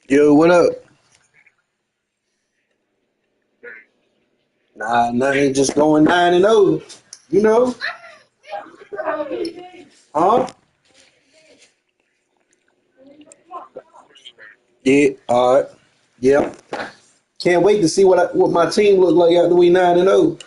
Yo, what up? Nah, nothing. Just going 9-0. You know? Huh? Yeah. All right. Yeah. Can't wait to see what my team look like after we 9-0.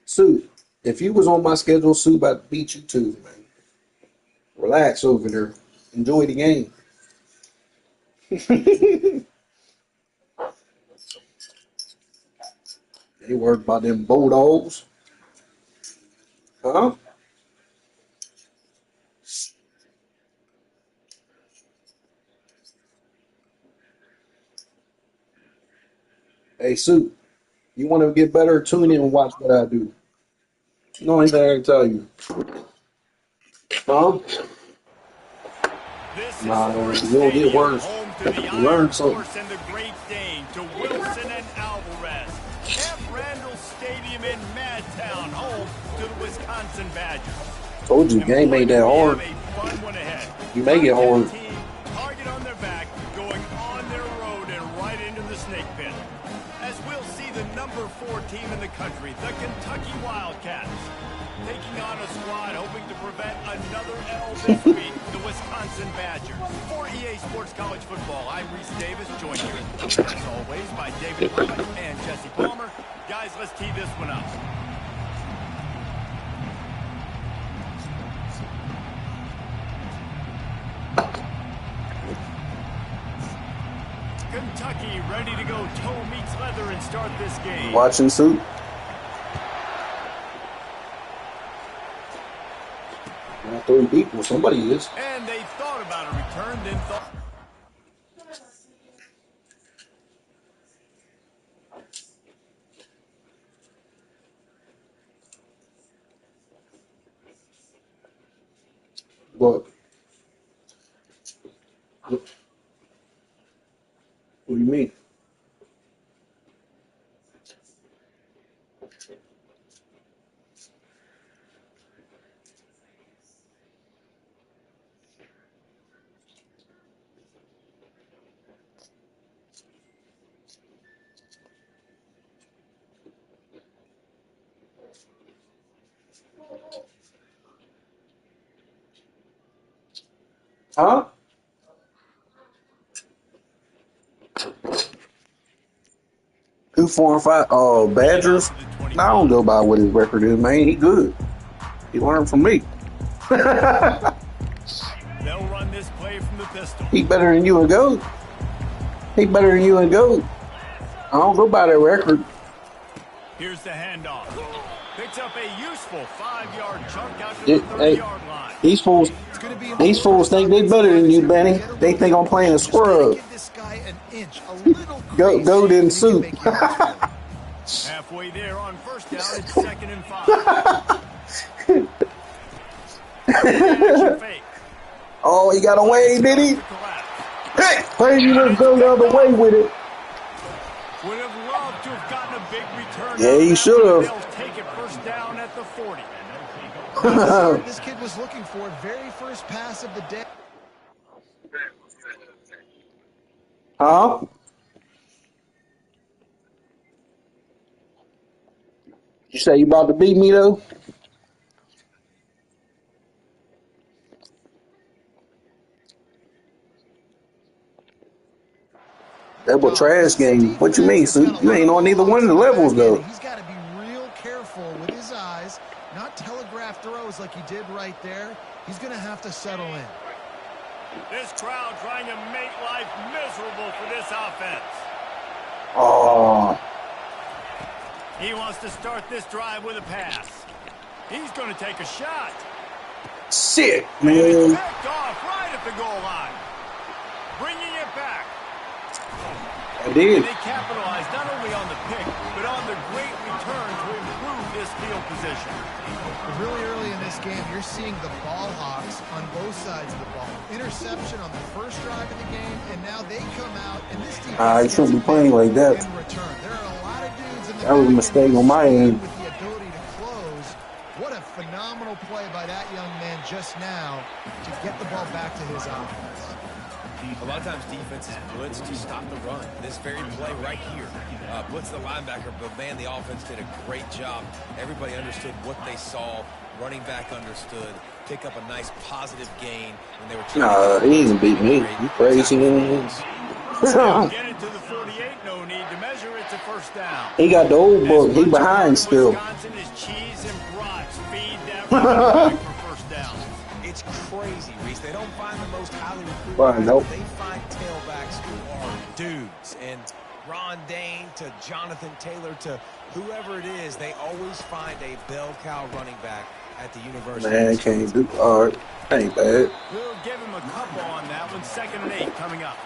Soup. If you was on my schedule, Soup, I'd beat you too, man. Relax over there. Enjoy the game. They worried about them Bulldogs. Huh? Hey, Soup. You want to get better? Tune in and watch what I do. No anything I can tell you. Huh? This Nah, historic you don't get stadium, worse. home to the You Iron learn something. Horse and the Great Dane, to Wilson and Alvarez. Camp Randall Stadium in Madtown, home to the Wisconsin Badgers. Told you, And game boy, ain't do that we have hard. a fun one ahead. You make it Top 10 hard. team, target on their back, going on their road and right into the snake pit. As we'll see the number 4 team in the country, the Kentucky Wildcats, taking on a squad hoping to prevent another L this week, the Wisconsin Badgers. For EA Sports College Football, I'm Reese Davis, joined here, as always, by David Lubbock and Jesse Palmer. Guys, let's tee this one up. Kentucky ready to go toe meets leather and start this game. Watching Soup. Not 3 people. Somebody is. And they thought about a return, then thought... What? What do you mean? Huh? Who 4 and 5? Bring it out Badgers? to the Nah, I don't 25. go by what his record is, man. He good. He learned from me. They'll run this play from the pistol. He better than you and go. He better than you and go. I don't go by that record. Here's the handoff. Picks up a useful 5-yard chunk out to the Hey, 30-yard line. these fools think they better than you, Benny. They think I'm playing a scrub. Go then Soup. Halfway there on first down, it's 2nd and 5. Action fake. Oh, he got away, did he? Collapse. Hey, maybe you just go the other way with it. Would have loved to have gotten a big return. Yeah, he should have. They'll take it first down at the 40. This kid was looking for very first pass of the day. Huh? You say you about to beat me though? That was trash game. What you mean, Soup? You ain't on neither one of the levels though. He's got to be real careful with his eyes, not telegraph throws like he did right there. He's going to have to settle in. This crowd trying to make life miserable for this offense. Oh, He wants to start this drive with a pass. He's going to take a shot. shit, And it's man. picked off right at the goal line. Bringing it back. I did. And they capitalized not only on the pick, but on the great return to improve this field position. Really early in this game, you're seeing the ball hawks on both sides of the ball. Interception on the first drive of the game, and now they come out, and this defense He shouldn't be playing like that. in return. There are a lot of dudes in the That was a mistake on my end. with the ability to close. What a phenomenal play by that young man just now to get the ball back to his offense. A lot of times defenses blitz to stop the run. This very play right here, blitz the linebacker, but man, the offense did a great job. Everybody understood what they saw. Running back understood. Pick up a nice positive gain when they were trying He ain't beat me. You crazy? Get it to the 48, no need to measure. It's a first down. He got the old book. He behind still. Wisconsin is cheese and brats. Feed that running back for first down. It's crazy, Reese. They don't find the most highly recruited Right, nope. They find tailbacks who are dudes. And Ron Dane to Jonathan Taylor to whoever it is, they always find a bell cow running back at the university. Man, can't do hard. Ain't bad. We'll give him a couple on that one. 2nd and 8 coming up.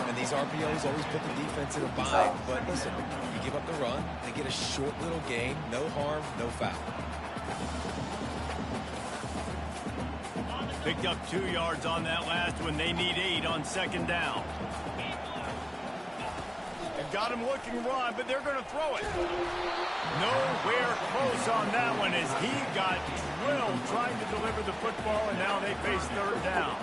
And these RPOs always put the defense in a bind. But listen, you give up the run, they get a short little gain. No harm, no foul. Picked up 2 yards on that last one. They need 8 on 2nd down. They've got him looking run, but they're going to throw it. Nowhere close on that one as he got drilled trying to deliver the football, and now they face 3rd down.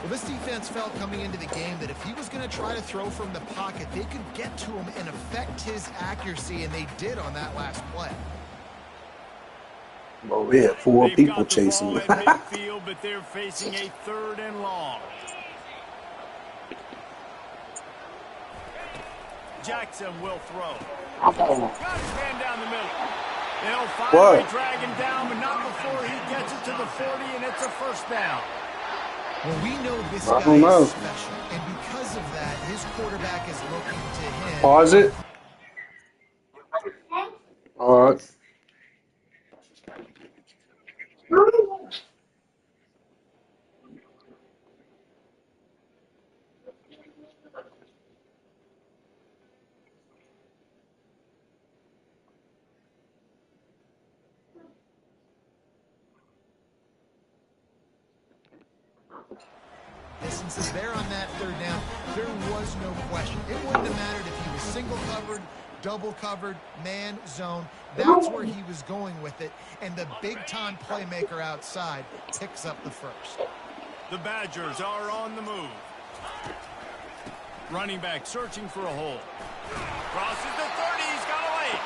Well, this defense felt coming into the game that if he was going to try to throw from the pocket, they could get to him and affect his accuracy, and they did on that last play. Well, we had 4 They've people got the chasing ball me. at midfield, but they're facing a 3rd and long. Jackson will throw. Got his man down the middle. They'll finally drag him down, but not before he gets it to the 40, and it's a first down. Well, we know this guy is special, and because of that, his quarterback is looking to him. Pause it. All right. Distances there on that 3rd down, there was no question. It wouldn't have mattered if he was single covered, double covered, man, zone. That's where he was going with it, and the big-time playmaker outside picks up the first. The Badgers are on the move. Running back searching for a hole. Crosses the 30, he's got away.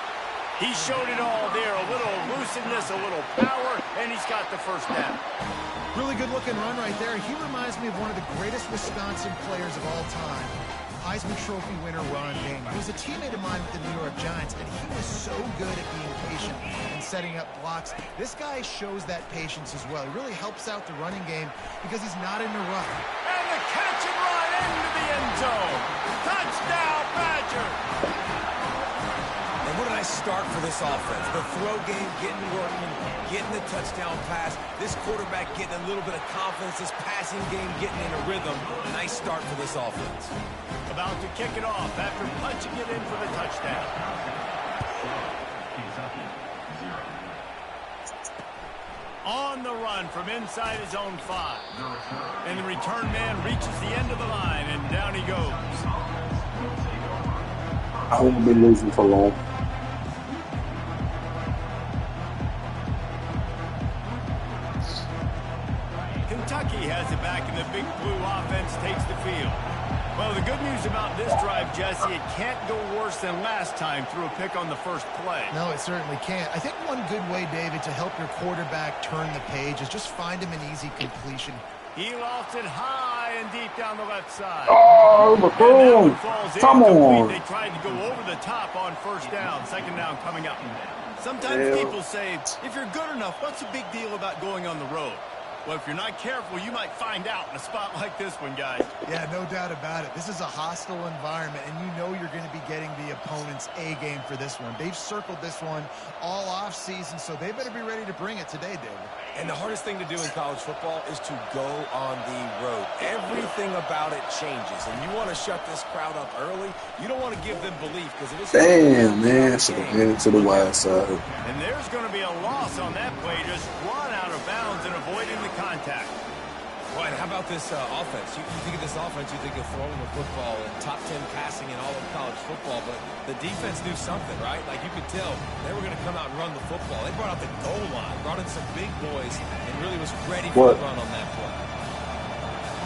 He showed it all there, a little elusiveness, a little power, and he's got the first down. Really good-looking run right there. He reminds me of one of the greatest Wisconsin players of all time, Heisman Trophy winner Ron Dane. He was a teammate of mine with the New York Giants, and he was so good at being patient and setting up blocks. This guy shows that patience as well. He really helps out the running game because he's not in a rush. And the catch and run into the end zone. Touchdown, Badgers. And what a nice start for this offense. The throw game getting working, getting the touchdown pass. This quarterback getting a little bit of confidence. This passing game getting in a rhythm. Nice start for this offense. About to kick it off after punching it in for the touchdown. On the run from inside his own 5. And the return man reaches the end of the line, and down he goes. I won't be losing for long. Kentucky has it back, and the Big Blue offense takes the field. Well, the good news about this drive, Jesse, it can't go worse than last time through a pick on the first play. No, it certainly can't. I think one good way, David, to help your quarterback turn the page is just find him an easy completion. He lofts it high and deep down the left side. Oh, boom. Come on. They tried to go over the top on first down. 2nd down coming up. Sometimes people say, if you're good enough, what's the big deal about going on the road? Well, if you're not careful, you might find out in a spot like this one, guys. Yeah, no doubt about it. This is a hostile environment, and you know you're going to be getting the opponent's A game for this one. They've circled this one all off season, so they better be ready to bring it today, David. And the hardest thing to do in college football is to go on the road. Everything about it changes, and you want to shut this crowd up early. You don't want to give them belief because if it's Damn, man. Should have been to the wide side. And there's going to be a loss on that play, just run out of bounds and avoiding the contact. Right, how about this offense? You think of this offense, you think of throwing the football and top 10 passing in all of college football, but the defense knew something, right? Like you could tell they were going to come out and run the football. They brought out the goal line, brought in some big boys, and really was ready for the run on that play.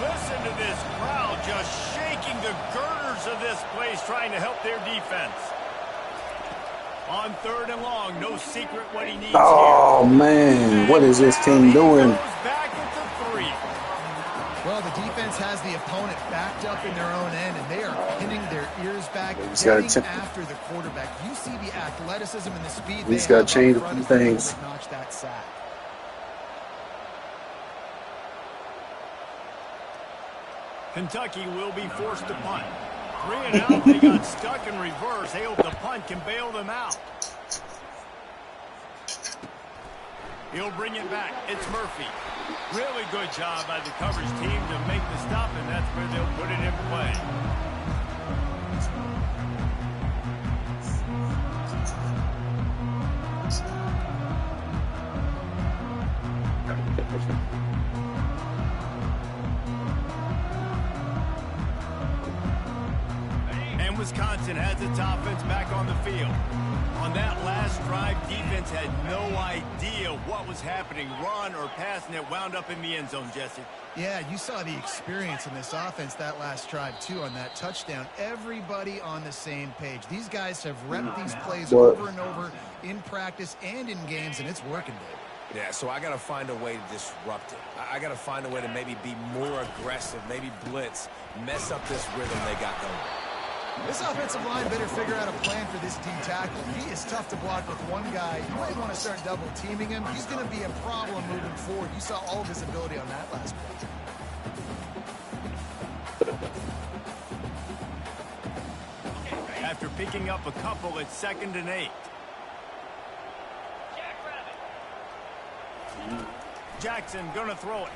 Listen to this crowd just shaking the girders of this place, trying to help their defense. On 3rd and long, no secret what he needs Oh, here. man. What is this team doing? Goes back at the 3. Well, the defense has the opponent backed up in their own end, and they are pinning their ears back, He's getting gotta after the quarterback. You see the athleticism and the speed He's they gotta have change up a front few if they're able things. to notch that sack. Kentucky will be forced to punt. 3 and out. They got stuck in reverse. They hope the punt can bail them out. He'll bring it back. It's Murphy. Really good job by the coverage team to make the stop, and that's where they'll put it in play. And Wisconsin has its offense back on the field. On that last drive, defense had no idea what was happening, run or pass, and it wound up in the end zone, Jesse. Yeah, you saw the experience in this offense that last drive, too, on that touchdown. Everybody on the same page. These guys have repped these plays over and over in practice and in games, and it's working, Dave. Yeah, so I got to find a way to disrupt it. I got to find a way to maybe be more aggressive, maybe blitz, mess up this rhythm they got going. This offensive line better figure out a plan for this D tackle. He is tough to block with one guy. You might want to start double teaming him. He's going to be a problem moving forward. You saw all of his ability on that last play. After picking up a couple, it's 2nd and 8. Jackson gonna throw it.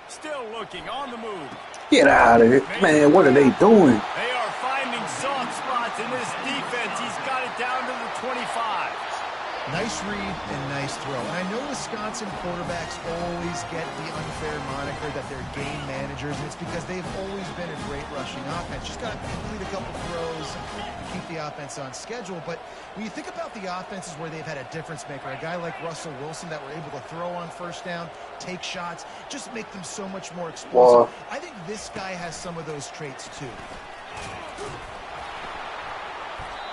Still looking on the move. Get out of here. Man, what are they doing? They are finding soft spots in this defense. He's got it down to the 25. Nice read and nice throw. And I know Wisconsin quarterbacks always get the unfair moniker that they're game managers, and it's because they've always been a great rushing offense. Just got to complete a couple throws and keep the offense on schedule. But when you think about the offenses where they've had a difference maker, a guy like Russell Wilson that were able to throw on 1st down, take shots, just make them so much more explosive. I think this guy has some of those traits too.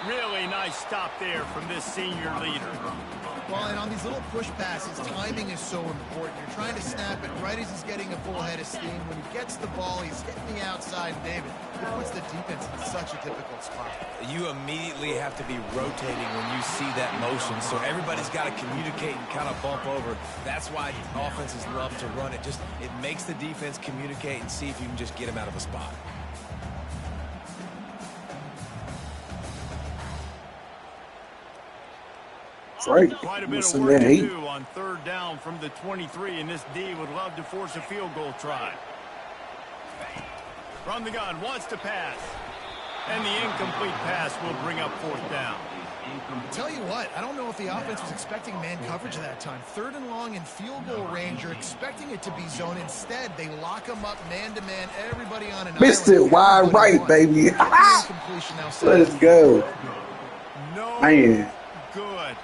Really nice stop there from this senior leader. Well, and on these little push passes, timing is so important. You're trying to snap it right as he's getting a full head of steam. When he gets the ball, he's hitting the outside. David, it puts the defense in such a difficult spot. You immediately have to be rotating when you see that motion, so everybody's got to communicate and kind of bump over. That's why offenses love to run it. It makes the defense communicate and see if you can just get him out of a spot. Right. Quite a bit of work to do on 3rd down from the 23, and this D would love to force a field goal try. From the gun, wants to pass. And the incomplete pass will bring up 4th down. Tell you what, I don't know if the offense was expecting man coverage at that time. 3rd and long in field goal range. You're expecting it to be zone. Instead, they lock them up man-to-man. Everybody on an Missed island. it wide right, baby. Let's go. No Man. good.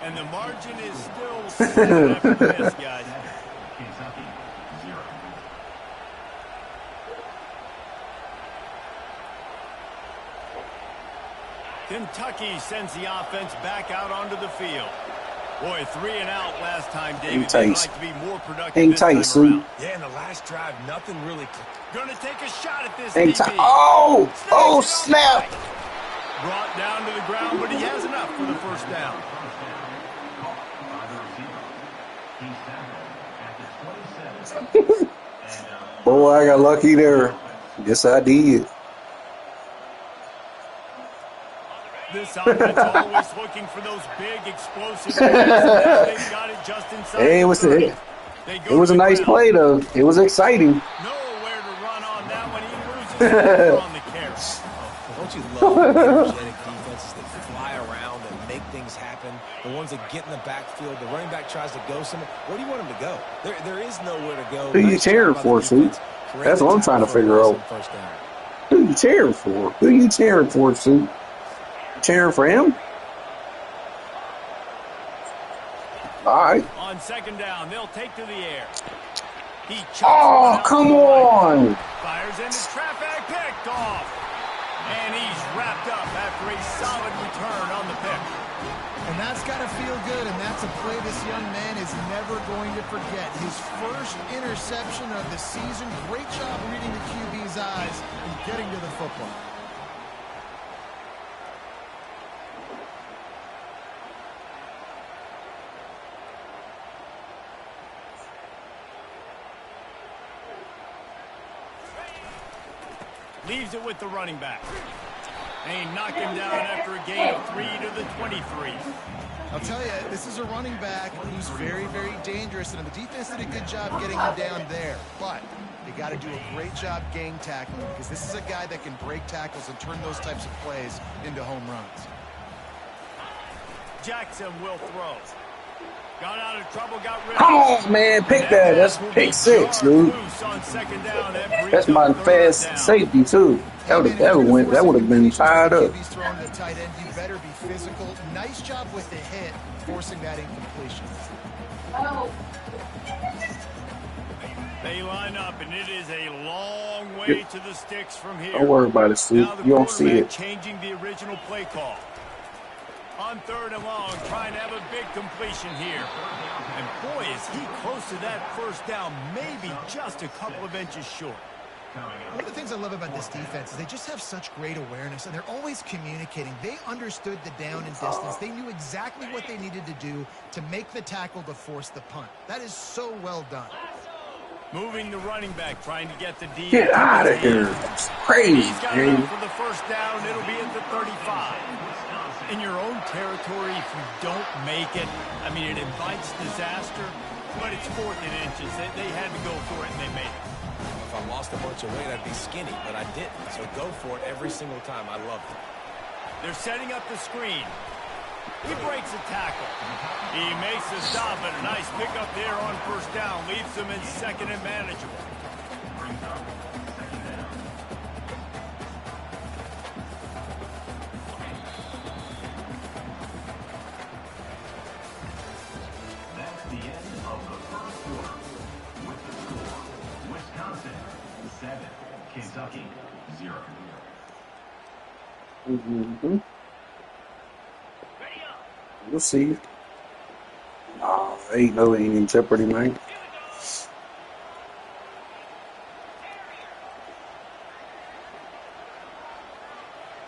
And the margin is still 7 after this, guys. Kentucky sends the offense back out onto the field. Boy, 3 and out last time, David. They'd like to be more productive this time around. Yeah, in the last drive, nothing really clicked. Gonna take a shot at this. Oh, snap. Brought down to the ground, but he has enough for the 1st down. Boy, I got lucky there. Yes, I did. This offense always looking for those big explosive plays. Now they've got it just inside. Hey, it was a nice play, though. It was exciting. Nowhere to run on that one. He loses on the carry. Don't you love energetic defenses that fly around and make things happen? The ones that get in the backfield, the running back tries to go somewhere. Where do you want him to go? There is nowhere to go. Who you cheering for, Sue? That's what I'm trying to figure out. Who you cheering for? Who you cheering for, Sue? Cheering for him? All right. On second down, they'll take to the air. Oh, come on. Fires into traffic, picked off. And he's wrapped up after a solid return on the pick. And that's got to feel good, and that's a play this young man is never going to forget. His first interception of the season. Great job reading the QB's eyes and getting to the football. Leaves it with the running back. And he knocked him down after a gain of 3 to the 23. I'll tell you, this is a running back who's very, very dangerous, and the defense did a good job getting him down there. But they got to do a great job gang tackling, because this is a guy that can break tackles and turn those types of plays into home runs. Jackson will throw. Got out of trouble, got rid of. Come on, man. Pick that. That's pick 6, dude. That's my fast safety, too. That would have been tied up. He's throwing to the tight end. You better be physical. Nice job with the hit, forcing that incompletion. They line up, and it is a long way to the sticks from here. Don't worry about it, Steve. You don't see it. Changing the original play call. On third and long, trying to have a big completion here. And boy, is he close to that first down, maybe just a couple of inches short. One of the things I love about this defense is they just have such great awareness, and they're always communicating. They understood the down and distance. They knew exactly what they needed to do to make the tackle to force the punt. That is so well done. Moving the running back, trying to get the D. Get out of here. It's crazy, He's got enough for the first down. It'll be at the 35. In your own territory, if you don't make it, I mean, it invites disaster, but it's 4th and inches. They had to go for it, and they made it. If I lost a bunch of weight, I'd be skinny, but I didn't. So go for it every single time. I love it. They're setting up the screen. He breaks a tackle. He makes the stop, and a nice pickup there on first down. Leaves them in second and manageable. That's the end of the first quarter. With the score, Wisconsin 7, Kentucky 0. Mm-hmm. We'll see. Nah, ain't no in jeopardy, man.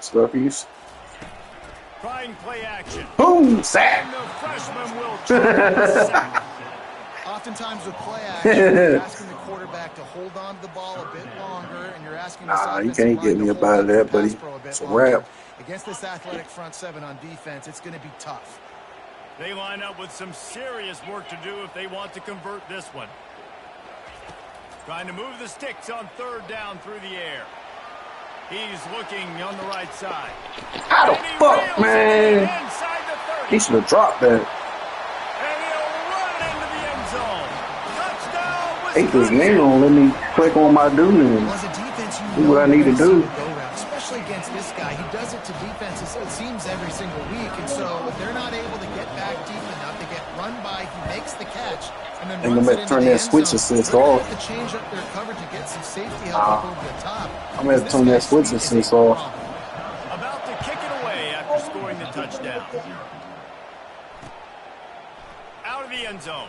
Slurpees. Trying play action. Boom! Sack! And the freshman will try. Oftentimes with play action, you're asking the quarterback to hold on to the ball a bit longer, and you're asking this Nah, you offensive can't line get to me hold up out of on to that, the buddy. pass pro a bit It's a longer. wrap. Against this athletic front seven on defense, it's going to be tough. They line up with some serious work to do if they want to convert this one. Trying to move the sticks on third down through the air. He's looking on the right side. How the fuck, man? Inside the 30. He should have dropped that. And he'll run into the end zone. Touchdown, Ain't this Wisconsin. name gonna let me click on my dude and Well, as a defense, you do what I need to do. Go route, especially against this guy. He does it to defenses, it seems, every single week. And so if they're not able to get back deep enough, they get run by, he makes the catch, and then I'm runs gonna it turn into the that end switch zone. assist They're gonna off. have to change up their coverage and get some safety help up over the top. I'm gonna have to turn that switch assist off. About to kick it away after scoring the touchdown. Out of the end zone.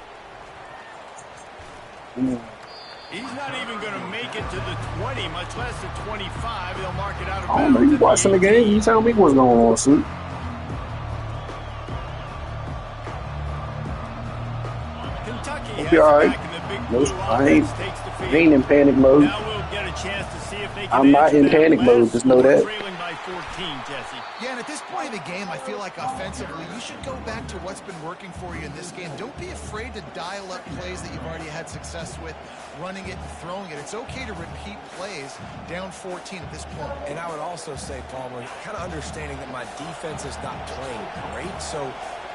He's not even going to make it to the 20, much less the 25. They'll mark it out of I don't know. bounds You at watching the game? You tell me what's going on, Sue. Kentucky Hope has you're all right. back in the big No, blue I offense takes the ain't field. in panic mode. Now we'll get a chance to see if they can I'm not answer in that panic mode. last Just know score, that. trailing by 14, Jesse. Yeah, and at this point in the game, I feel like offensively, you should go back to what's been working for you in this game. Don't be afraid to dial up plays that you've already had success with, running it and throwing it. It's okay to repeat plays down 14 at this point. And I would also say, Palmer, kind of understanding that my defense is not playing great, so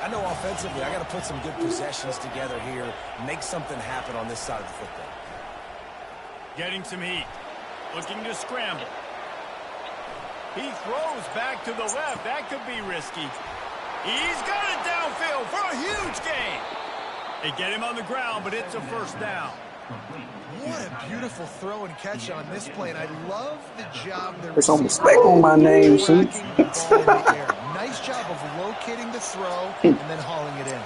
I know offensively I got to put some good possessions together here, make something happen on this side of the football. Getting some heat. Looking to scramble. He throws back to the left. That could be risky. He's got it downfield for a huge gain. They get him on the ground, but it's a first down. What a beautiful throw and catch on this play, and I love the job they're Put some respect on my name, Suits. Nice job of locating the throw and then hauling it in.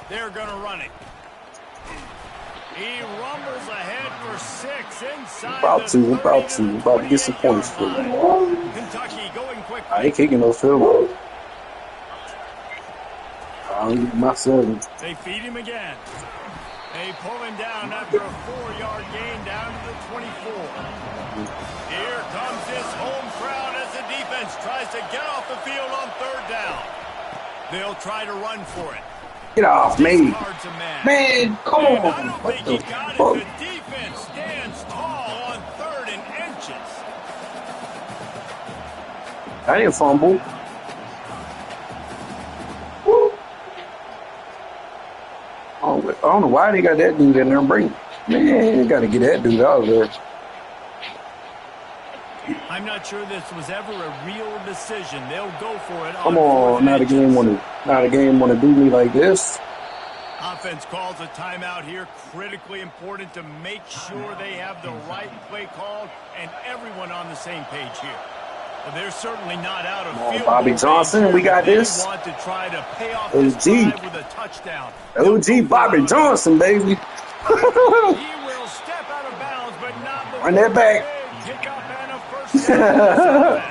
They're going to run it. He rumbles ahead for 6 inside About to get some points for them. Kentucky going quickly. I ain't kicking no field goal. I'll give my 7. They feed him again. They pull him down after a 4-yard gain down to the 24. Here comes this home crowd as the defense tries to get off the field on 3rd down. They'll try to run for it. Get off me. Man, come on. I don't What think the he got it. fuck? The defense stands tall on 3rd and inches. I didn't fumble. Woo. I don't know why they got that dude in there. Man, you got to get that dude out of there. I'm not sure this was ever a real decision. They'll go for it. Come on, not a game want to do me like this. Offense calls a timeout here. Critically important to make sure they have the right play called and everyone on the same page here. Well, they're certainly not out of field Bobby goal Johnson, range. we got They this. want to try to pay off this drive with a touchdown. OG Bobby Johnson, baby. He will step out of bounds, but not before Run that back. kick up and a first down.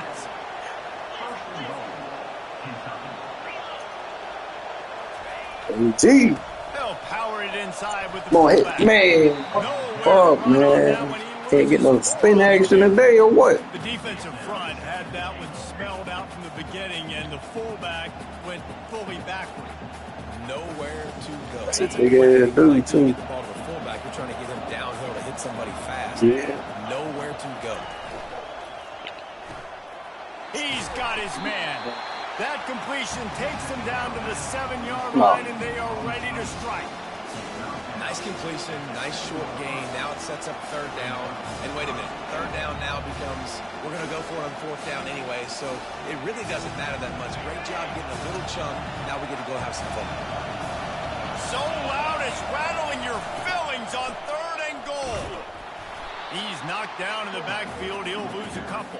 OG. They'll power it inside with the Come on, hit, fullback. man. Fuck, man. Can't get no spin action today or what? The defensive front had that one smelled out from the beginning, and the fullback went fully backward. Nowhere to go. That's a big ass dude, too. Get the ball to the fullback. You're trying to get him downhill to hit somebody fast. Yeah. Nowhere to go. He's got his man. That completion takes them down to the 7-yard line, and they are ready to strike. Nice completion, nice short gain. Now it sets up 3rd down. And wait a minute, 3rd down now becomes, we're going to go for it on 4th down anyway, so it really doesn't matter that much. Great job getting a little chunk. Now we get to go have some fun. So loud it's rattling your fillings on 3rd and goal. He's knocked down in the backfield. He'll lose a couple.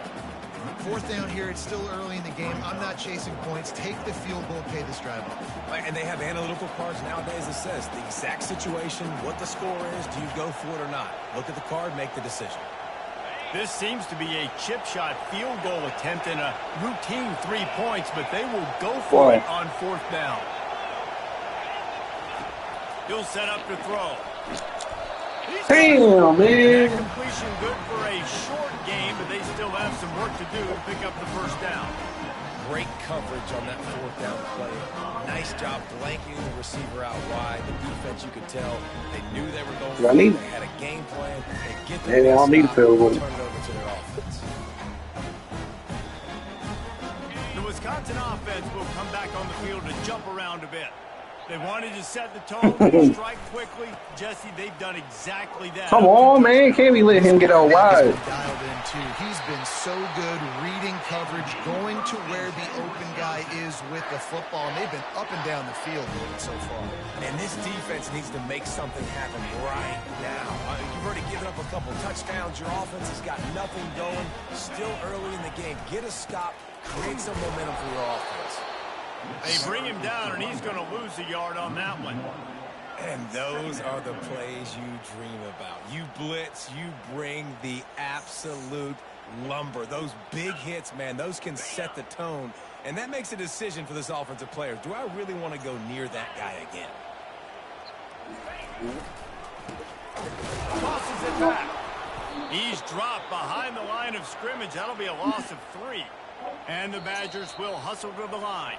4th down here. It's still early in the game. I'm not chasing points. Take the field goal, pay this drive off. And they have analytical cards nowadays that says the exact situation, what the score is, do you go for it or not? Look at the card, make the decision. This seems to be a chip shot field goal attempt and a routine 3 points, but they will go for it on 4th down. He'll set up to throw. Damn, man. That completion good for a short game, but they still have some work to do to pick up the first down. Great coverage on that 4th down play. Nice job blanking the receiver out wide. The defense, you could tell, they knew they were going for it. They had a game plan. They get the They don't need a field goal. turn it over to their offense. The Wisconsin offense will come back on the field to jump around a bit. They wanted to set the tone, strike quickly. Jesse, they've done exactly that. Come on, man. Can't we let him get out wide? Dialed in, too. He's been so good reading coverage, going to where the open guy is with the football, and they've been up and down the field so far. And this defense needs to make something happen right now. You've already given up a couple touchdowns. Your offense has got nothing going. Still early in the game. Get a stop. Create some momentum for your offense. They bring him down, and he's going to lose a yard on that one. And those are the plays you dream about. You blitz, you bring the absolute lumber. Those big hits, man, those can set the tone. And that makes a decision for this offensive player. Do I really want to go near that guy again? Tosses it back. He's dropped behind the line of scrimmage. That'll be a loss of 3. And the Badgers will hustle to the line.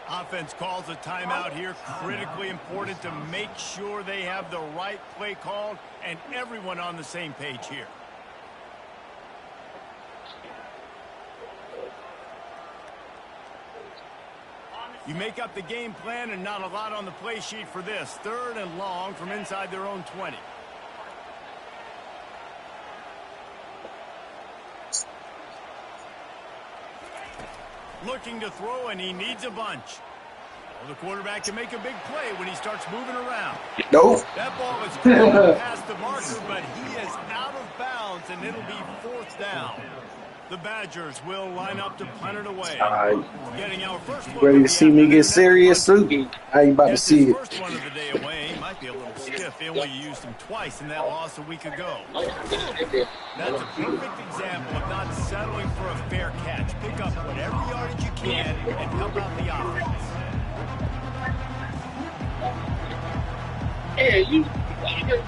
Offense calls a timeout here. Critically important to make sure they have the right play called and everyone on the same page here. You make up the game plan and not a lot on the play sheet for this. 3rd and long from inside their own 20. Looking to throw, and he needs a bunch. Well, the quarterback can make a big play when he starts moving around. Nope. That ball is clearly past the marker, but he is out of bounds, and it'll be 4th down. The Badgers will line up to punt it away. Getting our first look Ready to see me get serious, too? I ain't about to see it. First one of the day away. He might be a little stiff. They only used him twice in that loss a week ago. That's a perfect example of not settling for a fair catch. Pick up whatever yardage you can and help out the offense. Hey, you heard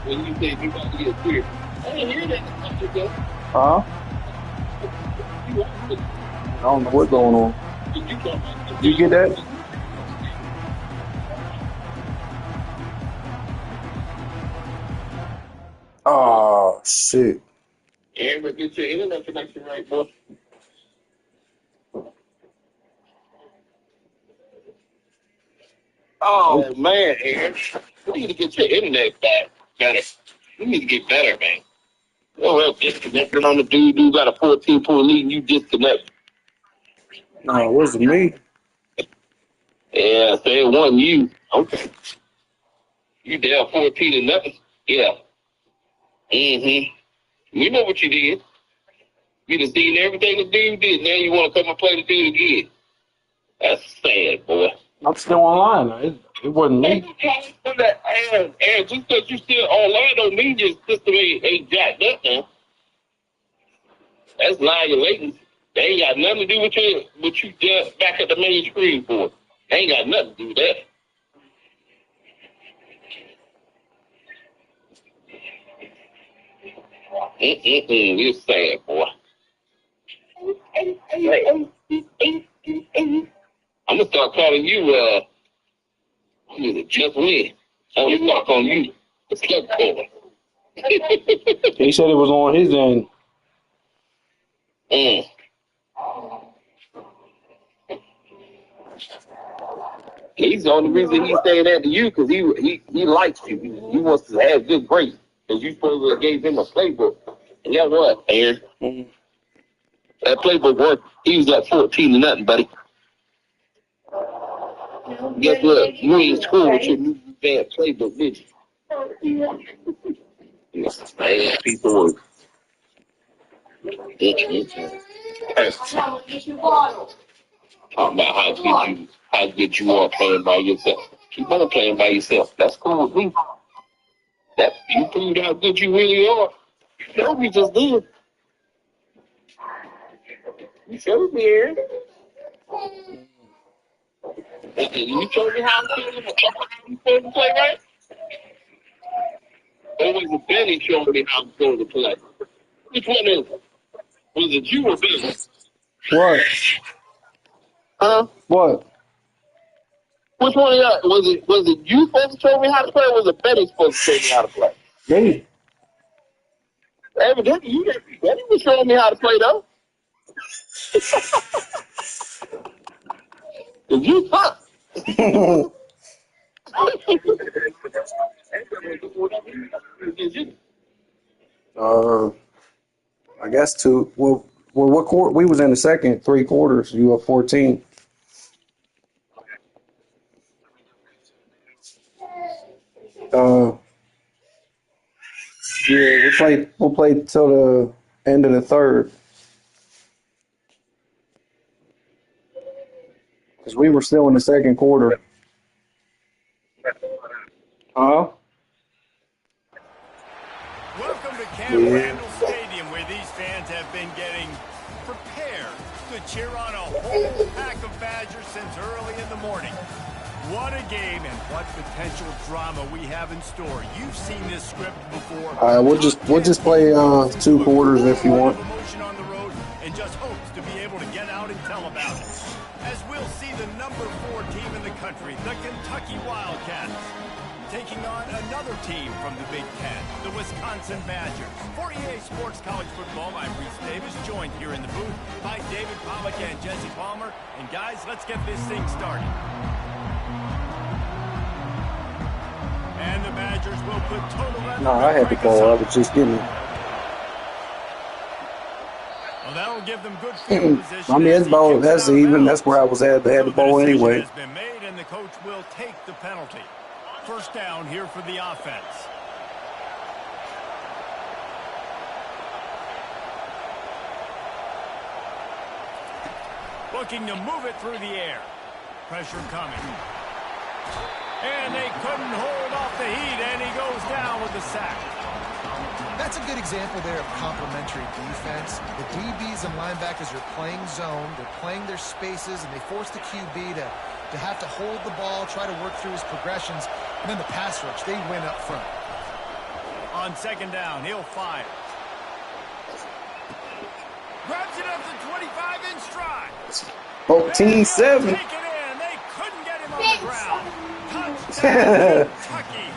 when you said you about to get clear. I didn't hear that. Huh? I don't know what's going on. Did you get that? Oh, shit. Yeah, but get your internet connection right, boy. Oh, man, Aaron. You need to get your internet back. Better. You need to get better, man. Oh, well, disconnected on the dude who got a 14-point lead and you disconnected. No, it wasn't me. Yeah, so it wasn't you. Okay. You down 14-0? Yeah. You know what you did. You done seen everything the dude did. Now you want to come and play the dude again. That's sad, boy. I'm still online. It wasn't me. Aaron, just because you still online don't mean your system ain't jacked up now. That's lying latency. They ain't got nothing to do with you just back at the main screen for. They ain't got nothing to do with that. You're sad, boy. I'm gonna start calling you just win. I'm gonna start calling you the slug caller. He said it was on his end. He's the only reason he's saying that to you because he likes you. He wants to have good grades. Because you supposed to have gave him a playbook. And guess what, Aaron? That playbook worked. He was like 14-0, buddy. Guess what? You ain't scored with your new bad playbook, did you? Bad piece of work. Talking about how good you are playing by yourself. Keep on playing by yourself. That's cool with me. That you proved how good you really are. You showed me just then. You showed me, Aaron. You showed me how I'm supposed to play, right? Always a Benny showed me how I'm supposed to play. Which one is it? Was it you or Benny? What? Huh? What? Which one of y'all? Was it you supposed to show me how to play, or was it Benny supposed to show me how to play? Me. Evidently, Benny was showing me how to play, though. Did you suck? I guess two. Well, what quarter? We was in the second 3 quarters. You were 14. Yeah, we'll play till the end of the third. Because we were still in the second quarter. Welcome to Camp Randall fans have been getting prepared to cheer on a whole pack of Badgers since early in the morning. What a game and what potential drama we have in store. You've seen this script before. All right, we'll just play 2 quarters if you want. Emotion on the road and just hopes to be able to get out and tell about it. As we'll see the number 4 team in the country, the Kentucky Wildcats, taking on another team from the Big Ten, the Wisconsin Badgers. For EA Sports College Football, I'm Reese Davis, joined here in the booth by David Pollack and Jesse Palmer. And guys, let's get this thing started. And the Badgers will put total... No, I had the ball. I was just getting... Well, that'll give them good field position. I mean, that's even. That's where I was at. They had the ball anyway. Has been made, and the coach will take the penalty. First down here for the offense. Looking to move it through the air. Pressure coming. And they couldn't hold off the heat, and he goes down with the sack. That's a good example there of complementary defense. The DBs and linebackers are playing zone. They're playing their spaces, and they force the QB to have to hold the ball, try to work through his progressions. And then the pass rush, they win up front. On second down, he'll fire. Grabs it up to 25 in stride. 14-7. Take it in. They couldn't get him on the ground. Touchdown, Kentucky.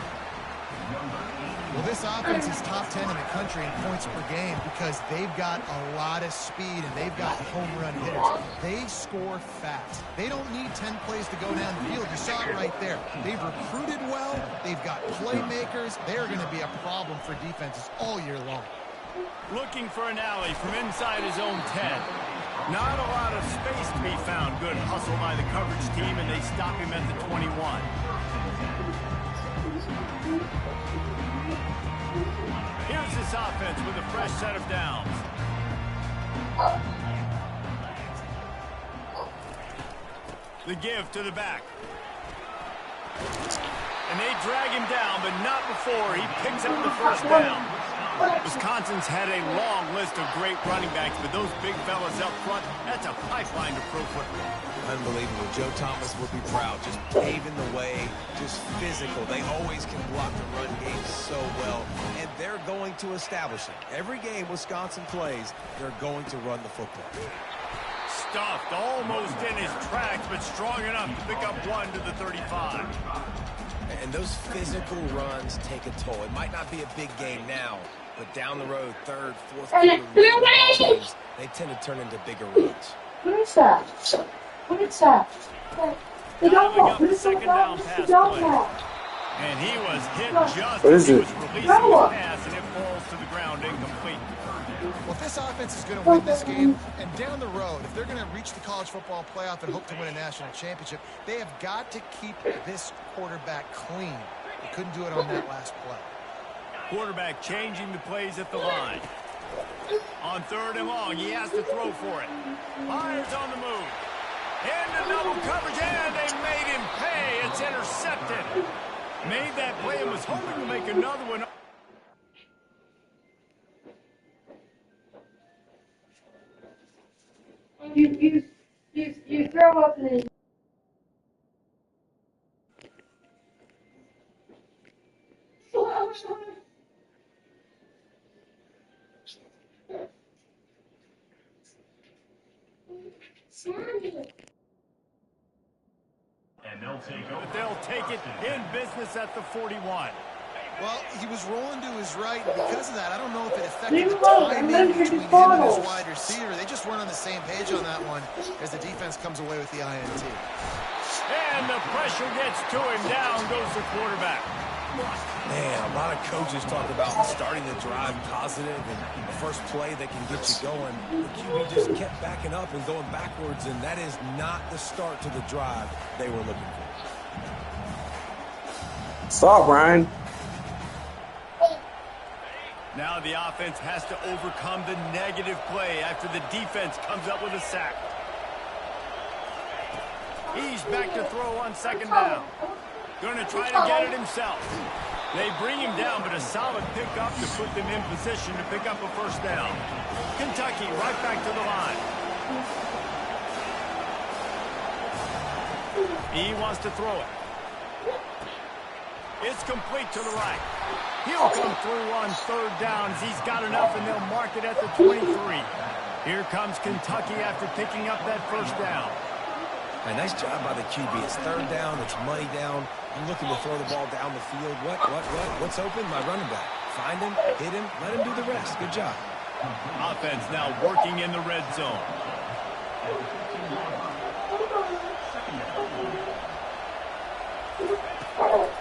Well, this offense is top 10 in the country in points per game because they've got a lot of speed and they've got home run hitters. They score fast. They don't need 10 plays to go down the field. You saw it right there. They've recruited well. They've got playmakers. They're going to be a problem for defenses all year long. Looking for an alley from inside his own 10. Not a lot of space to be found. Good hustle by the coverage team, and they stop him at the 21. Here's this offense with a fresh set of downs. The give to the back. And they drag him down, but not before he picks up the first down. Wisconsin's had a long list of great running backs, but those big fellas up front, that's a pipeline to pro football. Unbelievable. Joe Thomas would be proud. Just paving the way, just physical. They always can block the run game so well, and they're going to establish it. Every game Wisconsin plays, they're going to run the football. Stuffed almost in his tracks, but strong enough to pick up one to the 35. And those physical runs take a toll. It might not be a big game now, but down the road, third, fourth quarter, games, they tend to turn into bigger runs. What is that? What is that? They don't Up know. the second down pass play. And he was hit just What as is he it? was releasing his pass, and it falls to the ground incomplete. Well, if this offense is going to win this game, and down the road, if they're going to reach the college football playoff and hope to win a national championship, they have got to keep this quarterback clean. They couldn't do it on that last play. Quarterback changing the plays at the line. On third and long, he has to throw for it. Fires on the move. Into double coverage, and they made him pay. It's intercepted. Made that play and was hoping to make another one. You throw up the... And they'll take over. But they'll take it in business at the 41. Well, he was rolling to his right, and because of that, I don't know if it affected Leave the him alone, timing and then between you him can and his follow. wide receiver. They just weren't on the same page on that one as the defense comes away with the INT. And the pressure gets to him. Down goes the quarterback. Man, a lot of coaches talk about starting the drive positive and the first play that can get you going. The QB just kept backing up and going backwards, and that is not the start to the drive they were looking for. Stop, Ryan. Now the offense has to overcome the negative play after the defense comes up with a sack. He's back to throw on second down. Going to try to get it himself. They bring him down, but a solid pickup to put them in position to pick up a first down. Kentucky right back to the line. He wants to throw it. It's complete to the right. He'll come through on third down as he's got enough, and they'll mark it at the 23. Here comes Kentucky after picking up that first down. A nice job by the QB. It's third down. It's money down. I'm looking to throw the ball down the field. What's open? My running back. Find him, hit him, let him do the rest. Good job. Offense now working in the red zone.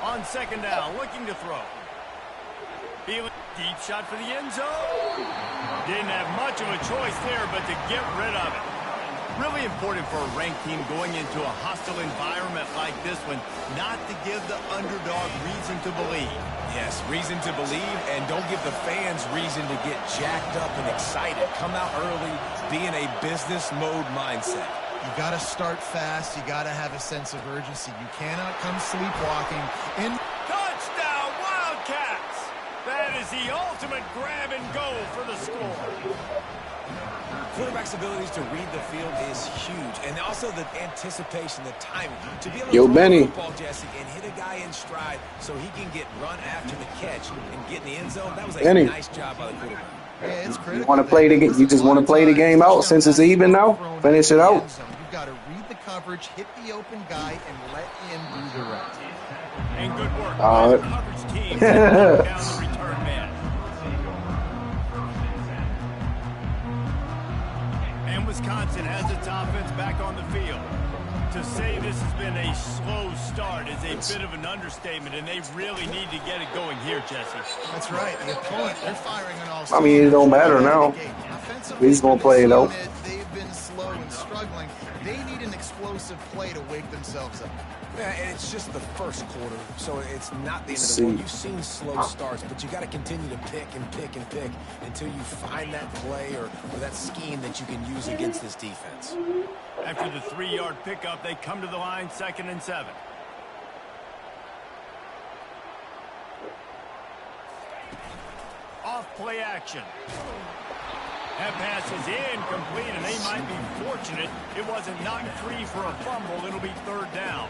On second down, looking to throw. Feeling deep shot for the end zone. Didn't have much of a choice there, but to get rid of it. Really important for a ranked team going into a hostile environment like this one, not to give the underdog reason to believe. Yes, reason to believe, and don't give the fans reason to get jacked up and excited. Come out early, be in a business mode mindset. You got to start fast. You got to have a sense of urgency. You cannot come sleepwalking. Touchdown, Wildcats! That is the ultimate grab and go for the score. Quarterback's abilities to read the field is huge, and also the anticipation, the timing. To be able to Yo, throw Benny. the football, Jesse, and hit a guy in stride so he can get run after the catch and get in the end zone, that was a Benny. nice job by the quarterback. Yeah, it's critical. You want to play the game? You just want to play the game out since it's even now? Finish it out. You've got to read the coverage, hit the open guy, and let him do the rest. And good work All by right. the coverage team to knock down the return man. And Wisconsin has its offense back on the field. To say this has been a slow start is a bit of an understatement, and they really need to get it going here, Jesse. That's right. The opponent, they're firing on all I mean, it don't matter now. Offensively, He's gonna play, though. They've been slow and struggling. They need an explosive play to wake themselves up. Yeah, and it's just the first quarter, so it's not the end of the See. world. You've seen slow starts, but you got to continue to pick and pick and pick until you find that play or that scheme that you can use against this defense. After the 3-yard pickup, they come to the line, 2nd and 7. Off play action. That pass is incomplete, and they might be fortunate it wasn't knocked free for a fumble. It'll be 3rd down.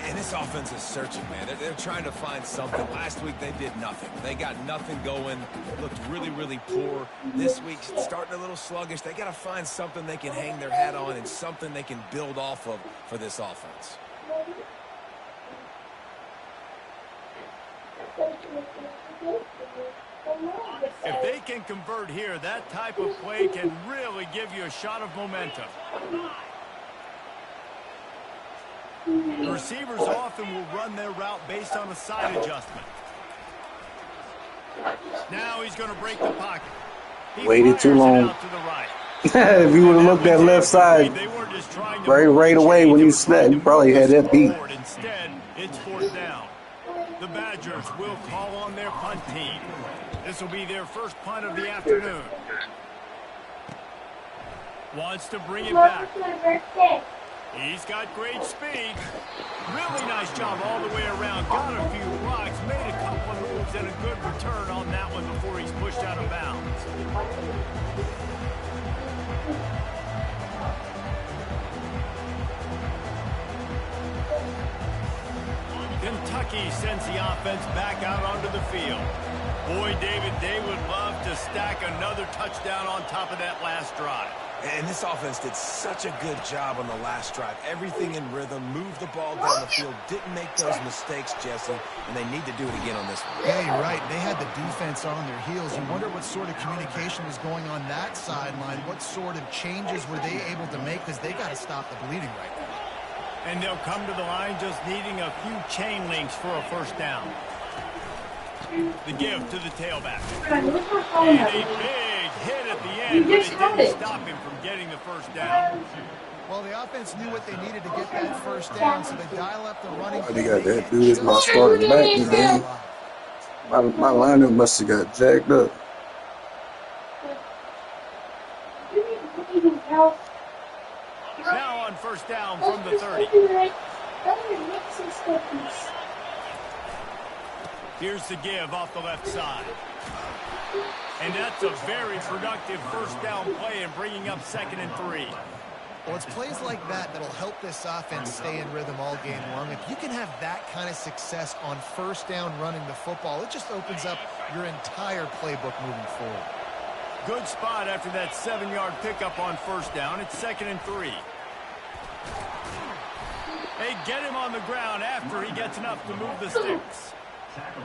And this offense is searching, man. They're trying to find something. Last week, they did nothing. They got nothing going. Looked really, really poor. This week, starting a little sluggish. They got to find something they can hang their hat on and something they can build off of for this offense. If they can convert here, that type of play can really give you a shot of momentum. The receivers often will run their route based on a side adjustment. Now he's going to break the pocket. He Waited too fires it long. out to the right. If you would have looked at left side They weren't just trying to right away when you change snapped, you probably had that beat. forward. Instead, it's 4th down. The Badgers will call on their punt team. This will be their first punt of the afternoon. Wants to bring it back. He's got great speed. Really nice job all the way around. Got a few blocks, made a couple of moves, and a good return on that one before he's pushed out of bounds. Kentucky sends the offense back out onto the field. Boy, David, they would love to stack another touchdown on top of that last drive. And this offense did such a good job on the last drive. Everything in rhythm, moved the ball down the field, didn't make those mistakes, Jesse, and they need to do it again on this one. Yeah, you're right. They had the defense on their heels. You wonder what sort of communication was going on that sideline. What sort of changes were they able to make, because they got to stop the bleeding right now. And they'll come to the line just needing a few chain links for a first down. The give to the tailback. And a big hit at the end, but it didn't stop him from getting the first down. Well, the offense knew what they needed to get that first down, so they dial up the running. They got that dude is my starting back, man. My lineup must have got jacked up. Now on first down from the 30. Here's the give off the left side. And that's a very productive first down play and bringing up 2nd and 3. Well, it's plays like that that'll help this offense stay in rhythm all game long. If you can have that kind of success on first down running the football, it just opens up your entire playbook moving forward. Good spot after that 7-yard pickup on first down. It's 2nd and 3. They get him on the ground after he gets enough to move the sticks.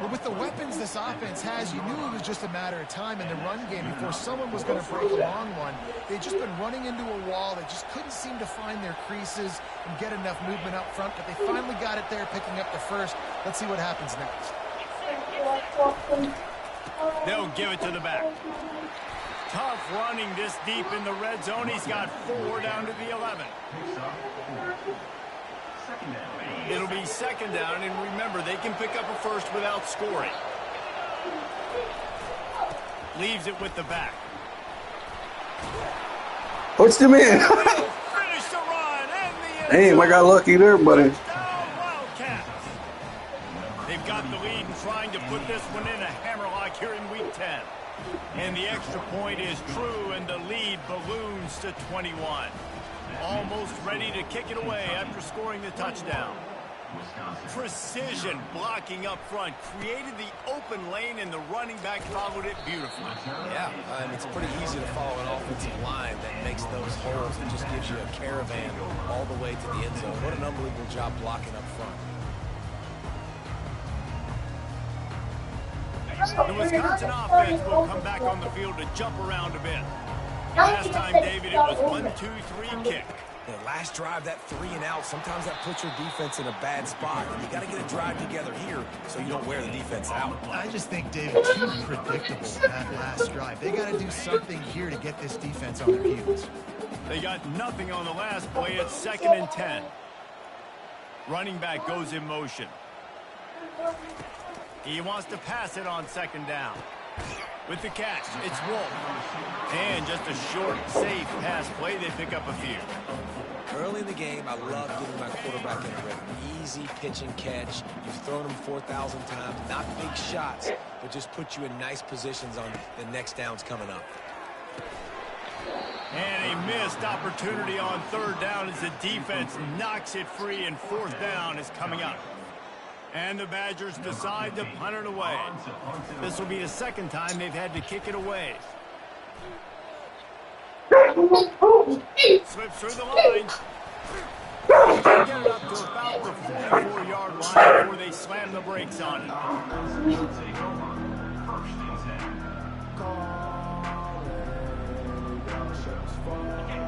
But with the weapons this offense has, you knew it was just a matter of time in the run game before someone was going to break a long one. They'd just been running into a wall. They just couldn't seem to find their creases and get enough movement up front, but they finally got it there, picking up the first. Let's see what happens next. They'll give it to the back. Tough running this deep in the red zone. He's got 4 down to the 11. It'll be 2nd down, and remember, they can pick up a first without scoring. Leaves it with the back. Puts him in. Finish the run and the end Damn, I got lucky there, buddy. Wildcats. They've got the lead and trying to put this one in a hammerlock here in Week 10. And the extra point is true, and the lead balloons to 21. Almost ready to kick it away after scoring the touchdown. Precision blocking up front created the open lane, and the running back followed it beautifully. Yeah, it's pretty easy to follow an offensive line that makes those holes and just gives you a caravan all the way to the end zone. What an unbelievable job blocking up front. The Wisconsin offense will come back on the field to jump around a bit. Last time, David, it was 1-2-3 kick. Yeah, last drive, that 3 and out, sometimes that puts your defense in a bad spot. And you got to get a drive together here so you don't wear the defense out. I just think, David, too predictable that last drive. They got to do something here to get this defense on their heels. They got nothing on the last play. It's 2nd and 10. Running back goes in motion. He wants to pass it on 2nd down. With the catch, it's Wolf. And just a short, safe pass play. They pick up a few. Early in the game, I love getting my quarterback in a rhythm. Easy pitch and catch. You've thrown him 4,000 times. Not big shots, but just put you in nice positions on the next downs coming up. And a missed opportunity on 3rd down as the defense knocks it free, and 4th down is coming up. And the Badgers decide to punt it away. This will be the 2nd time they've had to kick it away. Slips through the line. They get it up to about the 44-yard line before they slam the brakes on it.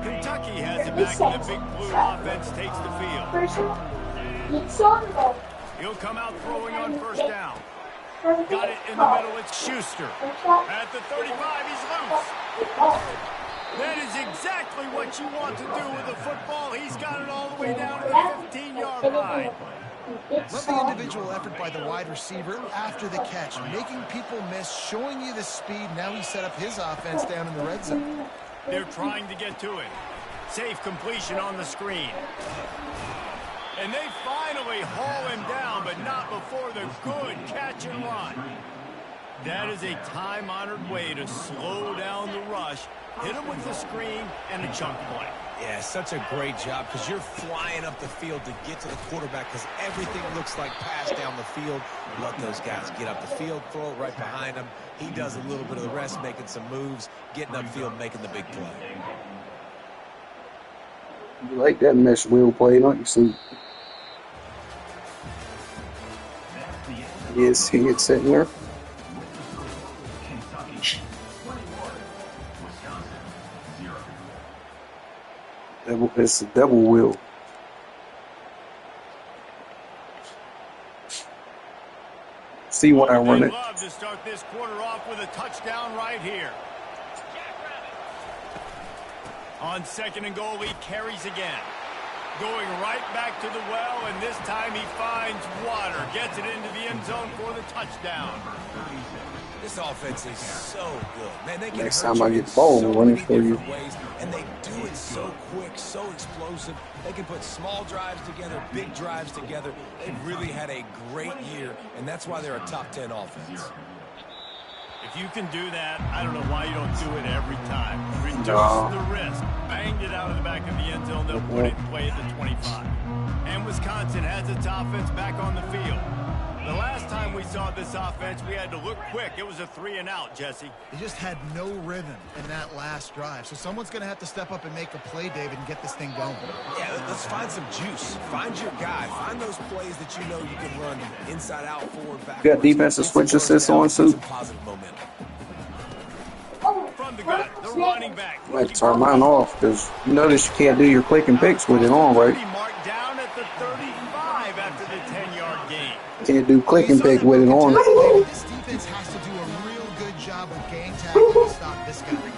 Kentucky has it back, and the Big Blue offense takes the field. He'll come out throwing on 1st down. Got it in the middle. It's Schuster. At the 35, he's loose. That is exactly what you want to do with the football. He's got it all the way down to the 15-yard line. Love the individual effort by the wide receiver after the catch, making people miss, showing you the speed. Now he set up his offense down in the red zone. They're trying to get to it. Safe completion on the screen. And they finally haul him down, but not before the good catch and run. That is a time-honored way to slow down the rush, hit him with the screen, and a chunk play. Yeah, such a great job because you're flying up the field to get to the quarterback because everything looks like pass down the field. Let those guys get up the field, throw it right behind him. He does a little bit of the rest, making some moves, getting upfield, making the big play. You like that mesh wheel play, don't you, see? Yes, he gets sitting there. It's a double wheel. See when I run it. Love to start this quarter off with a touchdown right here. On 2nd and goal, he carries again. Going right back to the well, and this time he finds water. Gets it into the end zone for the touchdown. This offense is so good. Man, they can Next hurt time I you get in ball, so running many for you. different ways, and they do it so quick, so explosive. They can put small drives together, big drives together. They've really had a great year, and that's why they're a top 10 offense. If you can do that, I don't know why you don't do it every time. Reduce the risk. Banged it out of the back of the end zone. They'll put it in play at the 25. And Wisconsin has its offense back on the field. The last time we saw this offense, we had to look quick. It was a 3-and-out, Jesse. They just had no rhythm in that last drive. So someone's going to have to step up and make a play, David, and get this thing going. Yeah, let's find some juice. Find your guy. Find those plays that you know you can run inside out, forward, back. You got defensive switch assists on, Soup? Positive momentum. From the gun, the running back. I might turn mine off because you notice you can't do your click and picks with it on, right? Marked down at the 35 after the 10-yard gain. Can't do click and pick with it on. This defense has to do a real good job with gang tackling to stop this guy.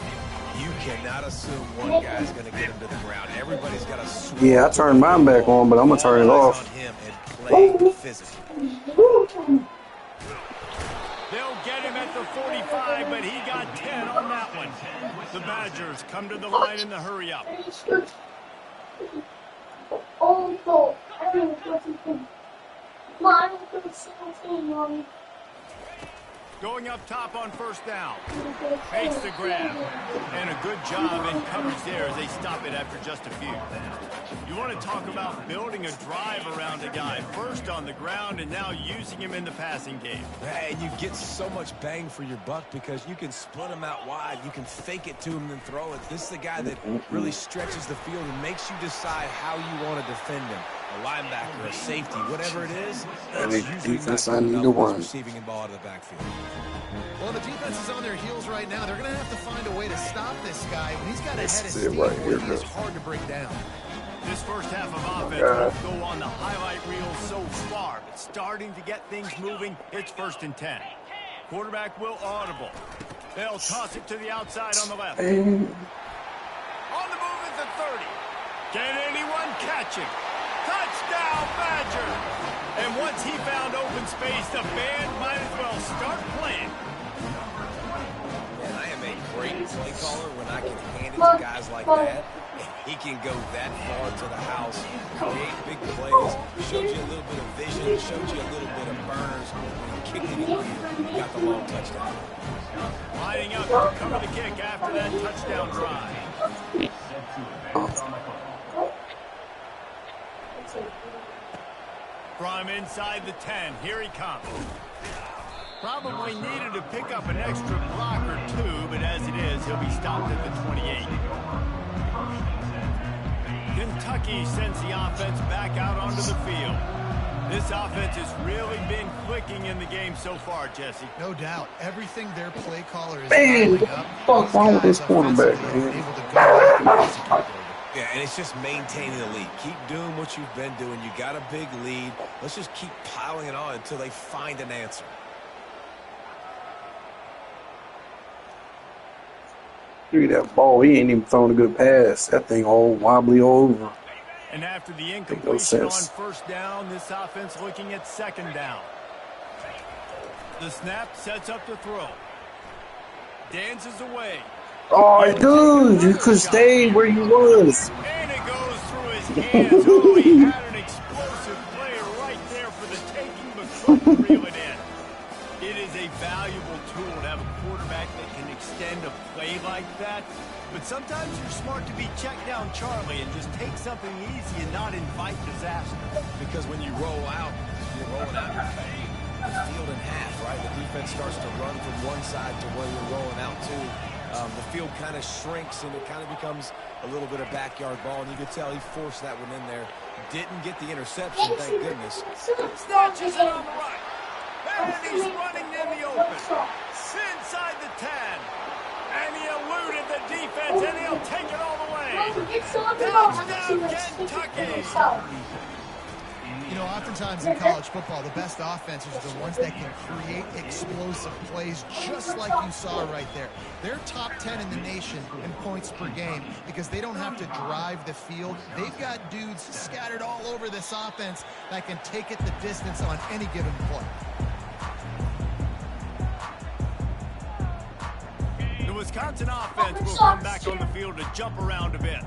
You cannot assume one guy's going to get him to the ground. Everybody's got to swing. Yeah, I turned mine back on, but I'm gonna turn it off. On him and play physically. They'll get him at the 45, but he got 10 on that one. The Badgers come to the line in the hurry up. Going up top on first down. Fakes the grab. And a good job in coverage there as they stop it after just a few. You want to talk about building a drive around a guy. First on the ground and now using him in the passing game. And you get so much bang for your buck because you can split him out wide. You can fake it to him and throw it. This is the guy that really stretches the field and makes you decide how you want to defend him. A linebacker, a safety, whatever it is. Any defense I need to run. Receiving the ball out of the backfield. Well, the defense is on their heels right now. They're going to have to find a way to stop this guy. When he's got a head of steam, right here, it's hard to break down. This first half of offense won't go on the highlight reel so far, but starting to get things moving, it's 1st and 10. Quarterback will audible. They'll toss it to the outside on the left. On the move at the 30. Can anyone catch him? Touchdown, Badger! And once he found open space, the band might as well start playing. And I am a great play caller when I can hand it to guys like that. He can go that far to the house, create big plays, shows you a little bit of vision, shows you a little bit of burners, and kick it in here. Got the long touchdown. Lining up to cover the kick after that touchdown drive. From inside the 10, here he comes. Probably needed to pick up an extra block or two, but as it is, he'll be stopped at the 28. Kentucky sends the offense back out onto the field. This offense has really been clicking in the game so far, Jesse. No doubt. Everything their play caller is Man, lining what the up. fuck wrong with this cornerback, man? Able to go after the execute. Yeah, and it's just maintaining the lead. Keep doing what you've been doing. You got a big lead. Let's just keep piling it on until they find an answer. Look at that ball. He ain't even throwing a good pass. That thing all wobbly all over. And after the incompletion on first down, this offense looking at 2nd down. The snap sets up the throw. Dances away. Oh, dude, you could stay where you was. And it goes through his hands. Oh, he had an explosive play right there for the taking, but couldn't reel it in. It is a valuable tool to have a quarterback that can extend a play like that. But sometimes you're smart to be check down Charlie and just take something easy and not invite disaster. Because when you roll out, you're rolling out the field in half, right? The defense starts to run from one side to where you're rolling out to. The field kind of shrinks and it kind of becomes a little bit of backyard ball. And you could tell he forced that one in there. Didn't get the interception, thank goodness. Snatches it on the right. And he's running in the open. Inside the 10. And he eluded the defense, and he'll take it all the way. Touchdown, Kentucky. You know, oftentimes in college football, the best offenses are the ones that can create explosive plays, just like you saw right there. They're top 10 in the nation in points per game because they don't have to drive the field. They've got dudes scattered all over this offense that can take it the distance on any given play. The Wisconsin offense will come back on the field to jump around a bit.